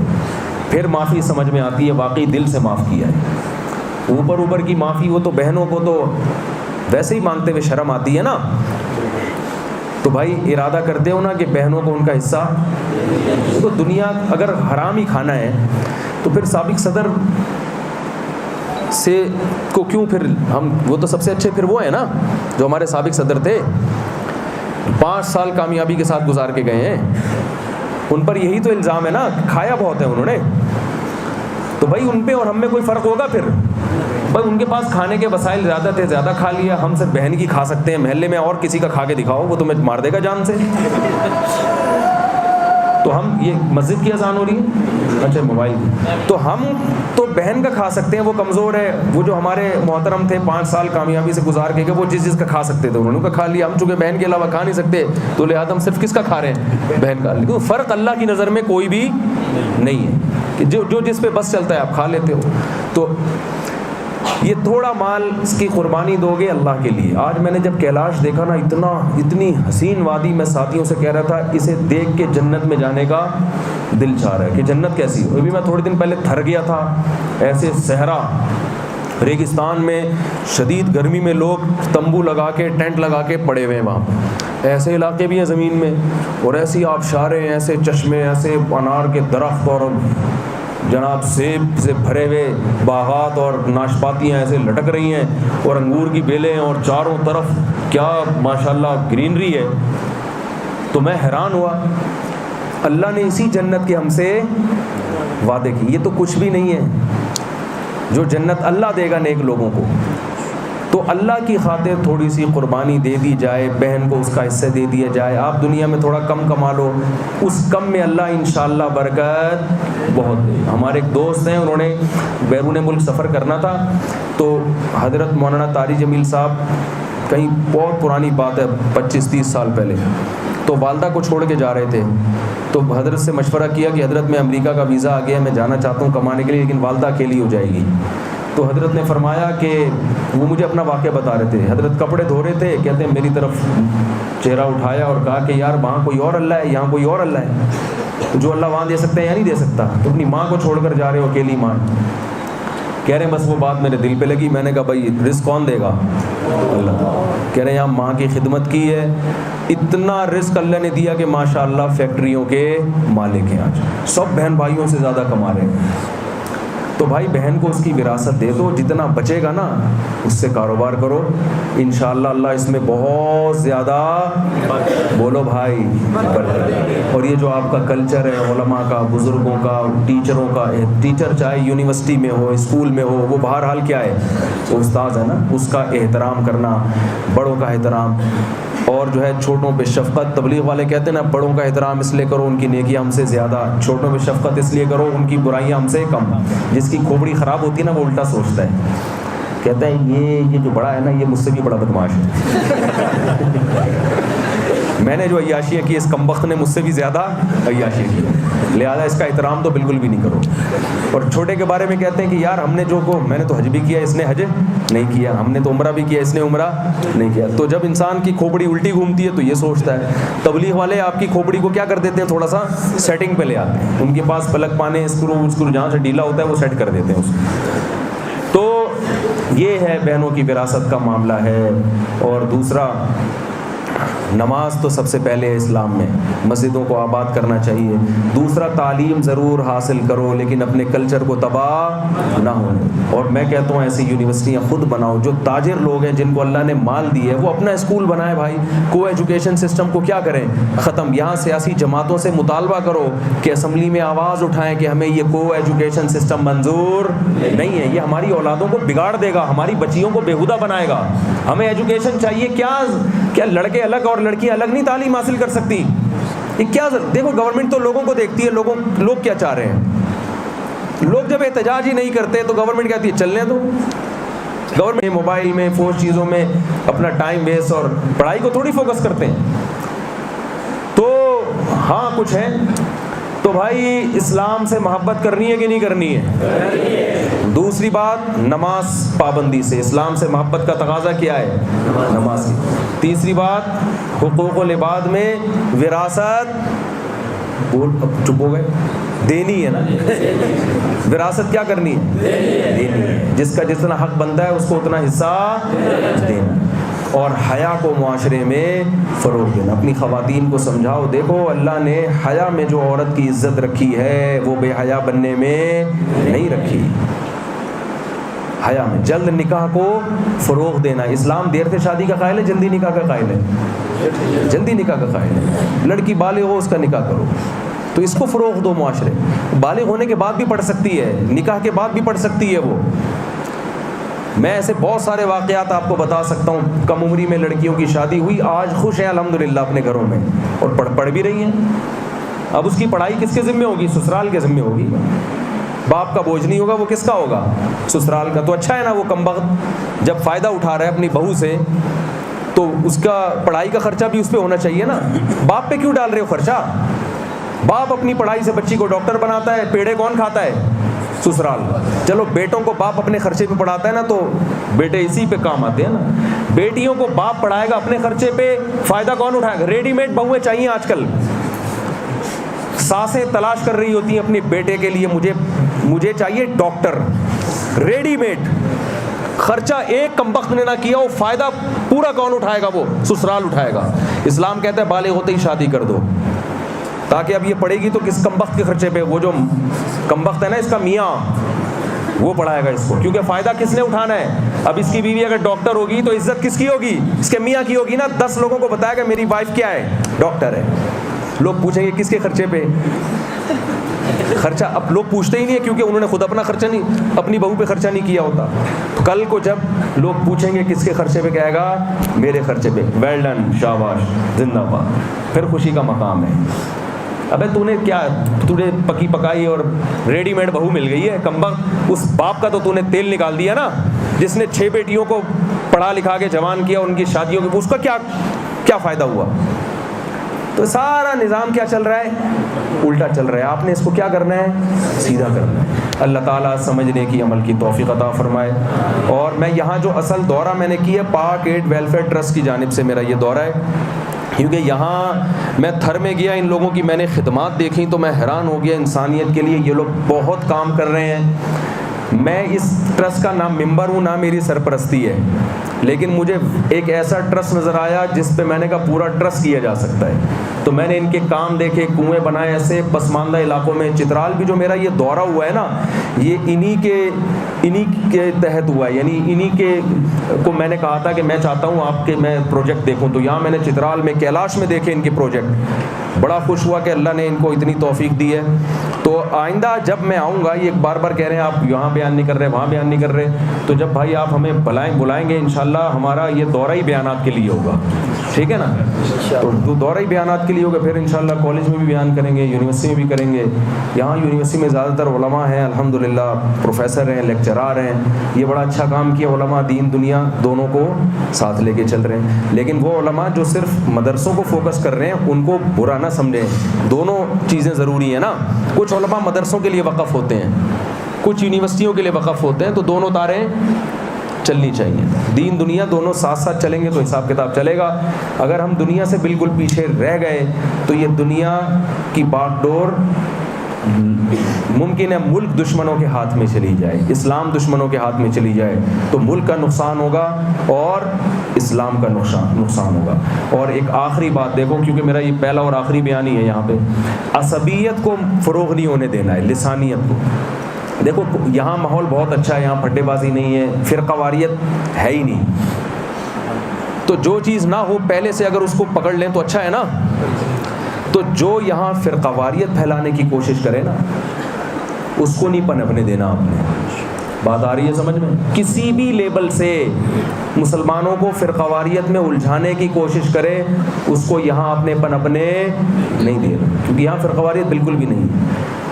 پھر معافی سمجھ میں آتی ہے واقعی دل سے معاف کیا ہے. اوپر کی معافی وہ تو بہنوں کو تو ویسے ہی مانگتے ہوئے شرم آتی ہے نا. تو بھائی ارادہ کرتے ہو نا کہ بہنوں کو ان کا حصہ. تو دنیا اگر حرام ہی کھانا ہے تو پھر سابق صدر سے کو کیوں پھر ہم، وہ تو سب سے اچھے پھر وہ ہیں نا جو ہمارے سابق صدر تھے، 5 سال کامیابی کے ساتھ گزار کے گئے ہیں. ان پر یہی تو الزام ہے نا، کھایا بہت ہے انہوں نے. تو بھائی ان پہ اور ہم میں کوئی فرق ہوگا پھر؟ بھائی ان کے پاس کھانے کے وسائل زیادہ تھے، زیادہ کھا لیا. ہم صرف بہن کی کھا سکتے ہیں، محلے میں اور کسی کا کھا کے دکھاؤ وہ تمہیں مار دے گا جان سے. تو ہم، یہ مسجد کی اذان ہو رہی ہے، اچھا موبائل کی، تو ہم تو بہن کا کھا سکتے ہیں، وہ کمزور ہے. وہ جو ہمارے محترم تھے 5 سال کامیابی سے گزار کے گئے، وہ جس کا کھا سکتے تھے انہوں نے کھا لیا. ہم چونکہ بہن کے علاوہ کھا نہیں سکتے تو لہٰذا ہم صرف کس کا کھا رہے ہیں؟ بہن کا. لیکن فرق اللہ کی نظر میں کوئی بھی نہیں ہے کہ جو جس پہ بس چلتا ہے آپ کھا لیتے ہو. تو یہ تھوڑا مال اس کی قربانی دو گے اللہ کے لیے. آج میں نے جب کیلاش دیکھا نا، اتنی حسین وادی، میں ساتھیوں سے کہہ رہا تھا اسے دیکھ کے جنت میں جانے کا دل چاہ رہا ہے کہ جنت کیسی ہو. ابھی میں تھوڑے دن پہلے تھر گیا تھا، ایسے صحرا ریگستان میں شدید گرمی میں لوگ تمبو لگا کے ٹینٹ لگا کے پڑے ہوئے ہیں وہاں. ایسے علاقے بھی ہیں زمین میں، اور ایسی آبشاریں، ایسے چشمے، ایسے انار کے درخت، اور جناب سیب سے بھرے ہوئے باغات اور ناشپاتیاں ایسے لٹک رہی ہیں اور انگور کی بیلیں اور چاروں طرف کیا ماشاءاللہ گرینری ہے. تو میں حیران ہوا. اللہ نے اسی جنت کے ہم سے وعدے کی. یہ تو کچھ بھی نہیں ہے جو جنت اللہ دے گا نیک لوگوں کو. تو اللہ کی خاطر تھوڑی سی قربانی دے دی جائے, بہن کو اس کا حصہ دے دیا جائے. آپ دنیا میں تھوڑا کم کما لو, اس کم میں اللہ انشاءاللہ برکت بہت دے. ہمارے ایک دوست ہیں, انہوں نے بیرون ملک سفر کرنا تھا, تو حضرت مولانا طاری جمیل صاحب کہیں بہت پرانی بات ہے 25-30 سال پہلے, تو والدہ کو چھوڑ کے جا رہے تھے. تو حضرت سے مشورہ کیا کہ حضرت میں امریکہ کا ویزا آ گیا, میں جانا چاہتا ہوں کمانے کے لیے, لیکن والدہ اکیلی ہو جائے گی. تو حضرت نے فرمایا کہ وہ مجھے اپنا واقعہ بتا رہے تھے. حضرت کپڑے دھو رہے تھے, کہتے ہیں میری طرف چہرہ اٹھایا اور کہا کہ یار وہاں کوئی اور اللہ ہے, یہاں کوئی اور اللہ ہے. جو اللہ وہاں دے سکتا ہے یا نہیں دے سکتا. تو اپنی ماں کو چھوڑ کر جا رہے ہو, اکیلی ماں. کہہ رہے ہیں بس وہ بات میرے دل پہ لگی. میں نے کہا بھائی رزق کون دے گا؟ اللہ. کہہ رہے ہیں یہاں ماں کی خدمت کی ہے, اتنا رزق اللہ نے دیا کہ ماشاءاللہ فیکٹریوں کے مالک ہیں, آج سب بہن بھائیوں سے زیادہ کما رہے ہیں. تو بھائی بہن کو اس کی وراثت دے دو, جتنا بچے گا نا اس سے کاروبار کرو, انشاءاللہ اللہ اس میں بہت زیادہ, بولو بھائی. اور یہ جو آپ کا کلچر ہے علماء کا, بزرگوں کا, ٹیچروں کا, ٹیچر چاہے یونیورسٹی میں ہو, اسکول میں ہو, وہ بہرحال کیا ہے, وہ استاذ ہے نا, اس کا احترام کرنا, بڑوں کا احترام, اور جو ہے چھوٹوں پہ شفقت. تبلیغ والے کہتے ہیں نا پڑوں کا احترام اس لیے کرو ان کی نیکیاں ہم سے زیادہ, چھوٹوں پہ شفقت اس لیے کرو ان کی برائیاں ہم سے کم. جس کی کھوپڑی خراب ہوتی ہے نا وہ الٹا سوچتا ہے, کہتا ہے یہ جو بڑا ہے نا یہ مجھ سے بھی بڑا بدماش ہے. میں نے جو عیاشیاں کی اس کمبخت نے مجھ سے بھی زیادہ عیاشیاں کی, لہٰذا اس کا احترام تو بالکل بھی نہیں کرو. اور چھوٹے کے بارے میں کہتے ہیں کہ یار ہم نے جو کو, میں نے تو حج بھی کیا اس نے حج نہیں کیا, ہم نے تو عمرہ بھی کیا اس نے عمرہ نہیں کیا. تو جب انسان کی کھوپڑی الٹی گھومتی ہے تو یہ سوچتا ہے. تبلیغ والے آپ کی کھوپڑی کو کیا کر دیتے ہیں, تھوڑا سا سیٹنگ پہ لے آتے ہیں. ان کے پاس پلک پانے, اسکرو جہاں سے ڈھیلا ہوتا ہے وہ سیٹ کر دیتے ہیں اس کو. تو یہ ہے بہنوں کی وراثت کا معاملہ ہے. اور دوسرا, نماز تو سب سے پہلے اسلام میں, مسجدوں کو آباد کرنا چاہیے. دوسرا, تعلیم ضرور حاصل کرو لیکن اپنے کلچر کو تباہ نہ ہو. اور میں کہتا ہوں ایسی یونیورسٹیاں خود بناؤ. جو تاجر لوگ ہیں جن کو اللہ نے مال دی ہے وہ اپنا اسکول بنائے بھائی. کو ایجوکیشن سسٹم کو کیا کریں, ختم. یہاں سیاسی جماعتوں سے مطالبہ کرو کہ اسمبلی میں آواز اٹھائیں کہ ہمیں یہ کو ایجوکیشن سسٹم منظور نہیں ہے, یہ ہماری اولادوں کو بگاڑ دے گا, ہماری بچیوں کو بیہودہ بنائے گا. ہمیں ایجوکیشن چاہیے. کیا لڑکے الگ اور لڑکیاں الگ نہیں تعلیم حاصل کر سکتی؟ یہ کیا, دیکھو گورنمنٹ تو لوگوں کو دیکھتی ہے, لوگ کیا چاہ رہے ہیں. لوگ جب احتجاج ہی نہیں کرتے تو گورنمنٹ کہتی ہے چلنے دو. گورنمنٹ موبائل میں فوج چیزوں میں اپنا ٹائم ویسٹ اور پڑھائی کو تھوڑی فوکس کرتے ہیں. تو ہاں کچھ ہے. تو بھائی اسلام سے محبت کرنی ہے کہ نہیں کرنی ہے؟ دوسری بات, نماز پابندی سے. اسلام سے محبت کا تقاضا کیا ہے؟ نماز کی. تیسری بات, حقوق العباد میں وراثت, چپ ہو گئے, دینی ہے نا. وراثت کیا کرنی ہے؟ دینی ہے. جس کا جتنا حق بنتا ہے اس کو اتنا حصہ دینا. اور حیا کو معاشرے میں فروغ دینا. اپنی خواتین کو سمجھاؤ, دیکھو اللہ نے حیا میں جو عورت کی عزت رکھی ہے وہ بے حیا بننے میں نہیں رکھی. حیا میں جلد نکاح کو فروغ دینا. اسلام دیر سے شادی کا قائل ہے, جلدی نکاح کا قائل ہے؟ جلدی نکاح کا قائل ہے. لڑکی بالغ ہو اس کا نکاح کرو. تو اس کو فروغ دو معاشرے. بالغ ہونے کے بعد بھی پڑھ سکتی ہے, نکاح کے بعد بھی پڑھ سکتی ہے وہ. میں ایسے بہت سارے واقعات آپ کو بتا سکتا ہوں. کم عمری میں لڑکیوں کی شادی ہوئی, آج خوش ہیں الحمدللہ اپنے گھروں میں, اور پڑھ بھی رہی ہیں. اب اس کی پڑھائی کس کے ذمہ ہوگی؟ سسرال کے ذمہ ہوگی. باپ کا بوجھ نہیں ہوگا, وہ کس کا ہوگا؟ سسرال کا. تو اچھا ہے نا, وہ کمبخت جب فائدہ اٹھا رہا ہے اپنی بہو سے تو اس کا پڑھائی کا خرچہ بھی اس پہ ہونا چاہیے نا. باپ پہ کیوں ڈال رہے ہو خرچہ؟ باپ اپنی پڑھائی سے بچی کو ڈاکٹر بناتا ہے, پیڑے کون کھاتا ہے؟ سسرال. چلو بیٹوں کو باپ اپنے خرچے پہ پڑھاتا ہے نا, تو بیٹے اسی پہ کام آتے ہیں نا. بیٹیوں کو باپ پڑھائے گا اپنے خرچے پہ, فائدہ کون اٹھائے گا؟ ریڈی میڈ بہویں چاہیے آج کل. ساسیں تلاش کر رہی ہوتی ہیں اپنے بیٹے کے لیے, مجھے چاہیے ڈاکٹر. Ready made. خرچہ ایک کمبخت نے نہ کیا, وہ فائدہ پورا کون اٹھائے گا؟ وہ سسرال اٹھائے گا. اسلام کہتا ہے بالغ ہوتے ہی شادی کر دو. تاکہ اب یہ پڑے گی تو کس کمبخت کے خرچے پہ، وہ جو کمبخت ہے نا اس کا میاں، وہ پڑھائے گا اس کو، کیونکہ فائدہ کس نے اٹھانا ہے. اب اس کی بیوی اگر ڈاکٹر ہوگی تو عزت کس کی ہوگی؟ اس کے میاں کی ہوگی نا. 10 لوگوں کو بتائے گا میری وائف کیا ہے، ڈاکٹر ہے. لوگ پوچھیں گے کس کے خرچے پہ خرچہ؟ اب لوگ پوچھتے ہی نہیں ہے کیونکہ انہوں نے خود اپنا خرچہ نہیں، اپنی بہو پہ خرچہ نہیں کیا ہوتا. تو کل کو جب لوگ پوچھیں گے کس کے خرچے پہ، کہے گا میرے خرچے پہ. ویل ڈن، شاباش، زندہ باد. پھر خوشی کا مقام ہے. ابے تو نے پکی پکائی اور ریڈی میڈ بہو مل گئی ہے کمبخت. اس باپ کا تو نے تیل نکال دیا نا، جس نے 6 بیٹیوں کو پڑھا لکھا کے جوان کیا، ان کی شادیوں کے، اس کا کیا فائدہ ہوا؟ تو سارا نظام کیا چل رہا ہے؟ الٹا چل رہا ہے. آپ نے اس کو کیا کرنا ہے؟ سیدھا کرنا ہے. اللہ تعالیٰ سمجھنے کی، عمل کی توفیق عطا فرمائے. اور میں یہاں جو اصل دورہ میں نے کیا ہے، پاک ایڈ ویلفیئر ٹرسٹ کی جانب سے میرا یہ دورہ ہے، کیونکہ یہاں میں تھر میں گیا، ان لوگوں کی میں نے خدمات دیکھی تو میں حیران ہو گیا. انسانیت کے لیے یہ لوگ بہت کام کر رہے ہیں. میں اس ٹرسٹ کا نہ ممبر ہوں، نہ میری سرپرستی ہے، لیکن مجھے ایک ایسا ٹرسٹ نظر آیا جس پہ میں نے کہا پورا ٹرسٹ کیا جا سکتا ہے. تو میں نے ان کے کام دیکھے، کنویں بنائے ایسے پسماندہ علاقوں میں. چترال بھی جو میرا یہ دورہ ہوا ہے نا، یہ انہی کے تحت ہوا ہے. یعنی انہی کے کو میں نے کہا تھا کہ میں چاہتا ہوں آپ کے میں پروجیکٹ دیکھوں، تو یہاں میں نے چترال میں، کیلاش میں دیکھے ان کے پروجیکٹ. بڑا خوش ہوا کہ اللہ نے ان کو اتنی توفیق دی ہے. تو آئندہ جب میں آؤں گا، یہ بار بار کہہ رہے ہیں آپ یہاں بیان نہیں کر رہے، وہاں بیان نہیں کر رہے، تو جب بھائی آپ ہمیں بلائیں گے انشاءاللہ، ہمارا یہ دورہ ہی بیانات کے لیے ہوگا. ٹھیک ہے نا؟ تو دورہ ہی بیانات کے لیے ہوگا. پھر انشاءاللہ کالج میں بھی بیان کریں گے، یونیورسٹی میں بھی کریں گے. یہاں یونیورسٹی میں زیادہ تر علماء ہیں الحمدللہ، پروفیسر ہیں، لیکچرار ہیں. یہ بڑا اچھا کام کیا علماء، دین دنیا دونوں کو ساتھ لے کے چل رہے ہیں. لیکن وہ علماء جو صرف مدرسوں کو فوکس کر رہے ہیں، ان کو برا نہ سمجھیں. دونوں چیزیں ضروری ہیں نا. کچھ علماء مدرسوں کے لیے وقف ہوتے ہیں، کچھ یونیورسٹیوں کے لیے وقف ہوتے ہیں، تو دونوں تاریں چلنی چاہیے. دین دنیا دونوں ساتھ ساتھ چلیں گے تو حساب کتاب چلے گا. اگر ہم دنیا سے بالکل پیچھے رہ گئے تو یہ دنیا کی باغ ڈور ممکن ہے ملک دشمنوں کے ہاتھ میں چلی جائے، اسلام دشمنوں کے ہاتھ میں چلی جائے تو ملک کا نقصان ہوگا اور اسلام کا نقصان ہوگا. اور ایک آخری بات دیکھو، کیونکہ میرا یہ پہلا اور آخری بیان ہی ہے یہاں پہ، عصبیت کو فروغ نہیں ہونے دینا ہے، لسانیت کو. دیکھو یہاں ماحول بہت اچھا ہے، یہاں پھٹے بازی نہیں ہے، فرقہ واریت ہے ہی نہیں. تو جو چیز نہ ہو پہلے سے اگر اس کو پکڑ لیں تو اچھا ہے نا. تو جو یہاں فرقہ واریت پھیلانے کی کوشش کرے نا، اس کو نہیں پنپنے دینا. آپ نے بات آ رہی ہے سمجھ میں؟ کسی بھی لیبل سے مسلمانوں کو فرقہ واریت میں الجھانے کی کوشش کرے، اس کو یہاں آپ نے پنپنے نہیں دینا، کیونکہ یہاں فرقہ واریت بالکل بھی نہیں.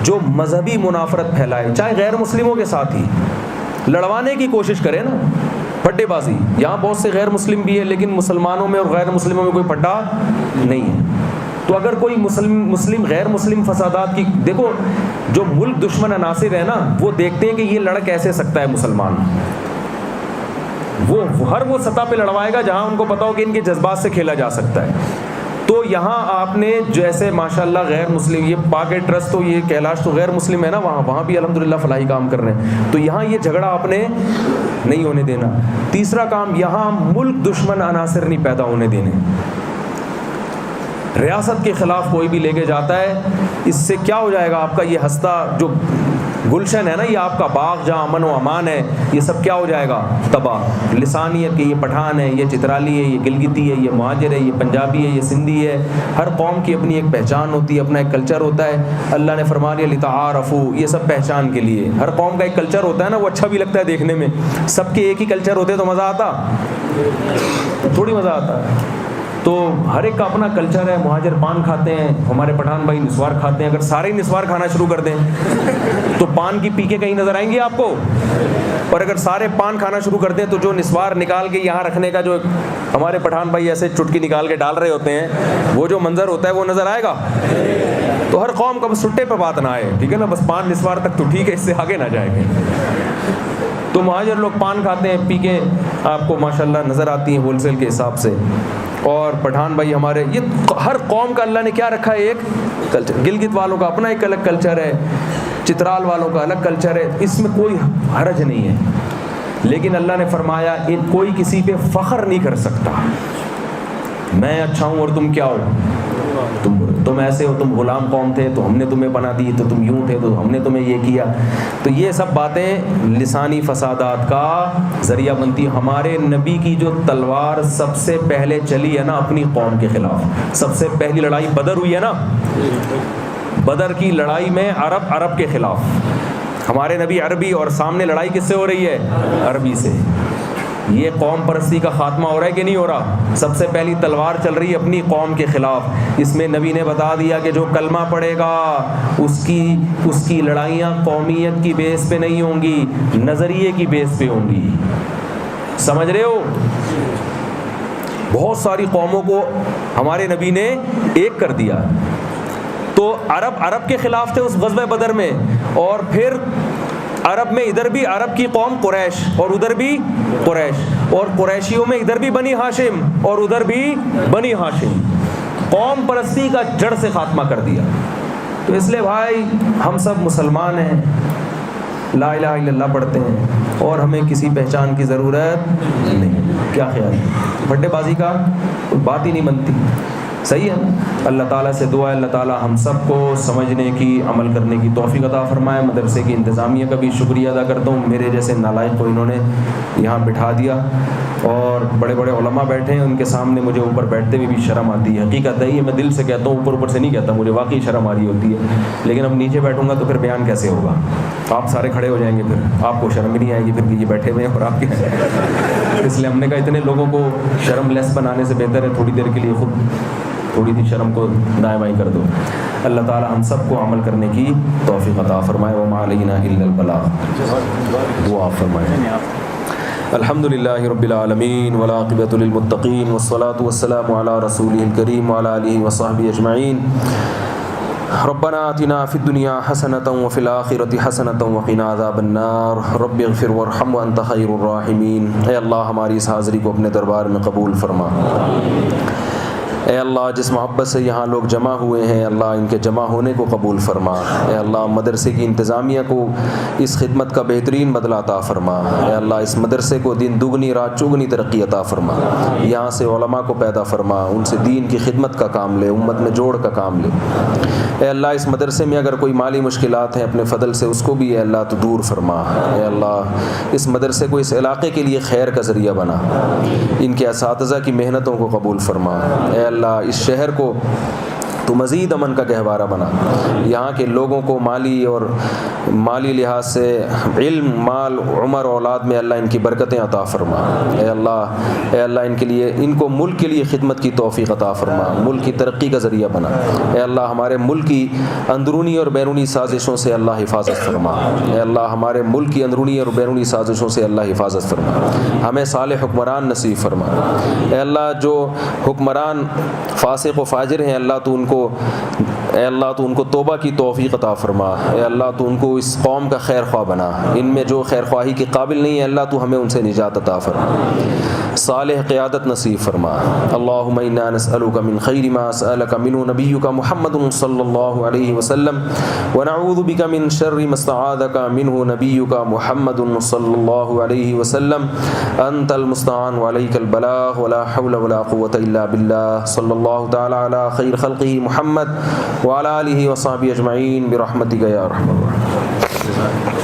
جو مذہبی منافرت پھیلائے، چاہے غیر مسلموں کے ساتھ ہی لڑوانے کی کوشش کرے نا، پھڈے بازی. یہاں بہت سے غیر مسلم بھی ہیں، لیکن مسلمانوں میں اور غیر مسلموں میں کوئی پھڈا نہیں ہے. تو اگر کوئی مسلم غیر مسلم فسادات کی، دیکھو جو ملک دشمن عناصر ہیں نا، وہ دیکھتے ہیں کہ یہ لڑ کیسے سکتا ہے مسلمان. وہ ہر وہ سطح پہ لڑوائے گا جہاں ان کو پتا ہو کہ ان کے جذبات سے کھیلا جا سکتا ہے. تو یہاں آپ نے جیسے ماشاءاللہ غیر مسلم، یہ پاک ٹرسٹ تو یہ کیلاش تو غیر مسلم ہے نا، وہاں بھی الحمدللہ فلاحی کام کر رہے ہیں. تو یہاں یہ جھگڑا آپ نے نہیں ہونے دینا. تیسرا کام، یہاں ملک دشمن عناصر نہیں پیدا ہونے دینے. ریاست کے خلاف کوئی بھی لے کے جاتا ہے، اس سے کیا ہو جائے گا؟ آپ کا یہ ہستہ جو گلشن ہے نا، یہ آپ کا باغ جہاں امن و امان ہے، یہ سب کیا ہو جائے گا؟ تباہ. لسانیت کے یہ پٹھان ہے، یہ چترالی ہے، یہ گلگتی ہے، یہ مہاجر ہے، یہ پنجابی ہے، یہ سندھی ہے. ہر قوم کی اپنی ایک پہچان ہوتی ہے، اپنا ایک کلچر ہوتا ہے. اللہ نے فرما دیا لتعارفوا، یہ سب پہچان کے لیے. ہر قوم کا ایک کلچر ہوتا ہے نا، وہ اچھا بھی لگتا ہے دیکھنے میں. سب کے ایک ہی کلچر ہوتے تو مزہ آتا؟ تھوڑی مزہ آتا ہے. تو ہر ایک کا اپنا کلچر ہے. مہاجر پان کھاتے ہیں، ہمارے پٹھان بھائی نسوار کھاتے ہیں. اگر سارے ہی نسوار کھانا شروع کر دیں تو پان کی پیکیں کہیں نظر آئیں گی آپ کو؟ اور اگر سارے پان کھانا شروع کر دیں تو جو نسوار نکال کے یہاں رکھنے کا، جو ہمارے پٹھان بھائی ایسے چٹکی نکال کے ڈال رہے ہوتے ہیں، وہ جو منظر ہوتا ہے وہ نظر آئے گا؟ تو ہر قوم کا بس سٹے پہ بات نہ آئے، ٹھیک ہے نا؟ بس پان نسوار تک تو ٹھیک ہے، اس سے آگے نہ جائیں گے. تو مہاجر لوگ پان کھاتے ہیں، پیکیں آپ کو ماشاءاللہ نظر آتی ہیں ہول سیل کے حساب سے. اور پٹھان بھائی ہمارے، یہ ہر قوم کا اللہ نے کیا رکھا ہے؟ ایک کلچر. گلگت والوں کا اپنا ایک الگ کلچر ہے، چترال والوں کا الگ کلچر ہے. اس میں کوئی حرج نہیں ہے. لیکن اللہ نے فرمایا کوئی کسی پہ فخر نہیں کر سکتا. میں اچھا ہوں اور تم کیا ہو، تم ایسے ہو، تم غلام قوم تھے تو ہم نے تمہیں پناہ دی، تو تم یوں تھے تو ہم نے تمہیں یہ کیا. تو یہ سب باتیں لسانی فسادات کا ذریعہ بنتی. ہمارے نبی کی جو تلوار سب سے پہلے چلی ہے نا اپنی قوم کے خلاف، سب سے پہلی لڑائی بدر ہوئی ہے نا، بدر کی لڑائی میں عرب کے خلاف. ہمارے نبی عربی اور سامنے لڑائی کس سے ہو رہی ہے؟ عربی سے. یہ قوم پرستی کا خاتمہ ہو رہا ہے کہ نہیں ہو رہا؟ سب سے پہلی تلوار چل رہی ہے اپنی قوم کے خلاف. اس میں نبی نے بتا دیا کہ جو کلمہ پڑھے گا اس کی لڑائیاں قومیت کی بیس پہ نہیں ہوں گی، نظریے کی بیس پہ ہوں گی. سمجھ رہے ہو؟ بہت ساری قوموں کو ہمارے نبی نے ایک کر دیا. تو عرب کے خلاف تھے اس غزوہ بدر میں، اور پھر عرب میں ادھر بھی عرب کی قوم قریش اور ادھر بھی قریش، اور قریشیوں میں ادھر بھی بنی ہاشم اور ادھر بھی بنی ہاشم. قوم پرستی کا جڑ سے خاتمہ کر دیا. تو اس لیے بھائی ہم سب مسلمان ہیں، لا الہ الا اللہ پڑھتے ہیں اور ہمیں کسی پہچان کی ضرورت نہیں. کیا خیال ہے؟ بھٹے بازی کا بات ہی نہیں بنتی. صحیح ہے. اللہ تعالیٰ سے دعا ہے اللہ تعالیٰ ہم سب کو سمجھنے کی، عمل کرنے کی توفیق عطا فرمائے. مدرسے کی انتظامیہ کا بھی شکریہ ادا کرتا ہوں. میرے جیسے نالائق کو انہوں نے یہاں بٹھا دیا، اور بڑے بڑے علماء بیٹھے ہیں، ان کے سامنے مجھے اوپر بیٹھتے ہوئے بھی شرم آتی ہے. حقیقت ہے یہ، میں دل سے کہتا ہوں، اوپر سے نہیں کہتا، مجھے واقعی شرم آ رہی ہوتی ہے. لیکن اب نیچے بیٹھوں گا تو پھر بیان کیسے ہوگا؟ آپ سارے کھڑے ہو جائیں گے، پھر آپ کو شرم بھی نہیں آئے گی پھر کہ یہ بیٹھے ہوئے ہیں اور آپ کے. اس لیے ہم نے کہا اتنے لوگوں کو شرم لیس بنانے سے بہتر ہے تھوڑی دیر کے لیے خود تھوڑی سی شرم کو دائیں بائیں کر دو. اللہ تعالی ہم سب کو عمل کرنے کی توفیق عطا فرمائے. وما علینا الا البلاغ. دعا فرمائیں. الحمدللہ رب العالمین والعاقبۃ للمتقین والصلاة والسلام علی رسولہ الکریم وعلی آلہ وصحبہ اجمعین. ربنا آتنا فی الدنیا حسنۃ وفی الآخرۃ حسنۃ وقنا عذاب النار. رب اغفر وارحم وانت خیر الراحمین. اے اللہ ہماری اس حاضری کو اپنے دربار میں قبول فرما. اے اللہ جس محبت سے یہاں لوگ جمع ہوئے ہیں، اللہ ان کے جمع ہونے کو قبول فرما. اے اللہ مدرسے کی انتظامیہ کو اس خدمت کا بہترین بدلہ عطا فرما. اے اللہ اس مدرسے کو دن دگنی رات چوگنی ترقی عطا فرما. یہاں سے علماء کو پیدا فرما، ان سے دین کی خدمت کا کام لے، امت میں جوڑ کا کام لے. اے اللہ اس مدرسے میں اگر کوئی مالی مشکلات ہیں اپنے فضل سے اس کو بھی اے اللہ تو دور فرما. اے اللہ اس مدرسے کو اس علاقے کے لیے خیر کا ذریعہ بنا. ان کے اساتذہ کی محنتوں کو قبول فرما. اے اللہ اس شہر کو تو مزید امن کا گہوارہ بنا. یہاں کے لوگوں کو مالی لحاظ سے علم، مال، عمر، اولاد میں اللہ ان کی برکتیں عطا فرما. اے اللہ ان کو ملک کے لیے خدمت کی توفیق عطا فرما، ملک کی ترقی کا ذریعہ بنا. اے اللہ ہمارے ملک کی اندرونی اور بیرونی سازشوں سے اللہ حفاظت فرما. اے اللہ ہمارے ملک کی اندرونی اور بیرونی سازشوں سے اللہ حفاظت فرما. ہمیں صالح حکمران نصیب فرما. اے اللہ جو حکمران فاسق و فاجر ہیں اللہ تو ان کو توبہ کی توفیق عطا فرما. اے اللہ تو ان کو اس قوم کا خیر خواہ بنا. ان میں جو خیر خواہی کے قابل نہیں ہے اللہ تو ہمیں ان سے نجات عطا فرما، صالح قیادت نصیب فرما. اللہم انا نسألک من خیر ما سألک منہ نبیک محمد صلی اللہ علیہ وسلم ونعوذ بک من شر ما استعاذک منہ نبیک محمد صلی اللہ علیہ وسلم. انت المستعان وعلیک البلاغ ولا حول ولا قوة الا باللہ. صلی اللہ تعالی علی خیر خلقہ محمد وعلی آلہ وصحبہ اجمعین برحمتک یا ارحم الراحمین.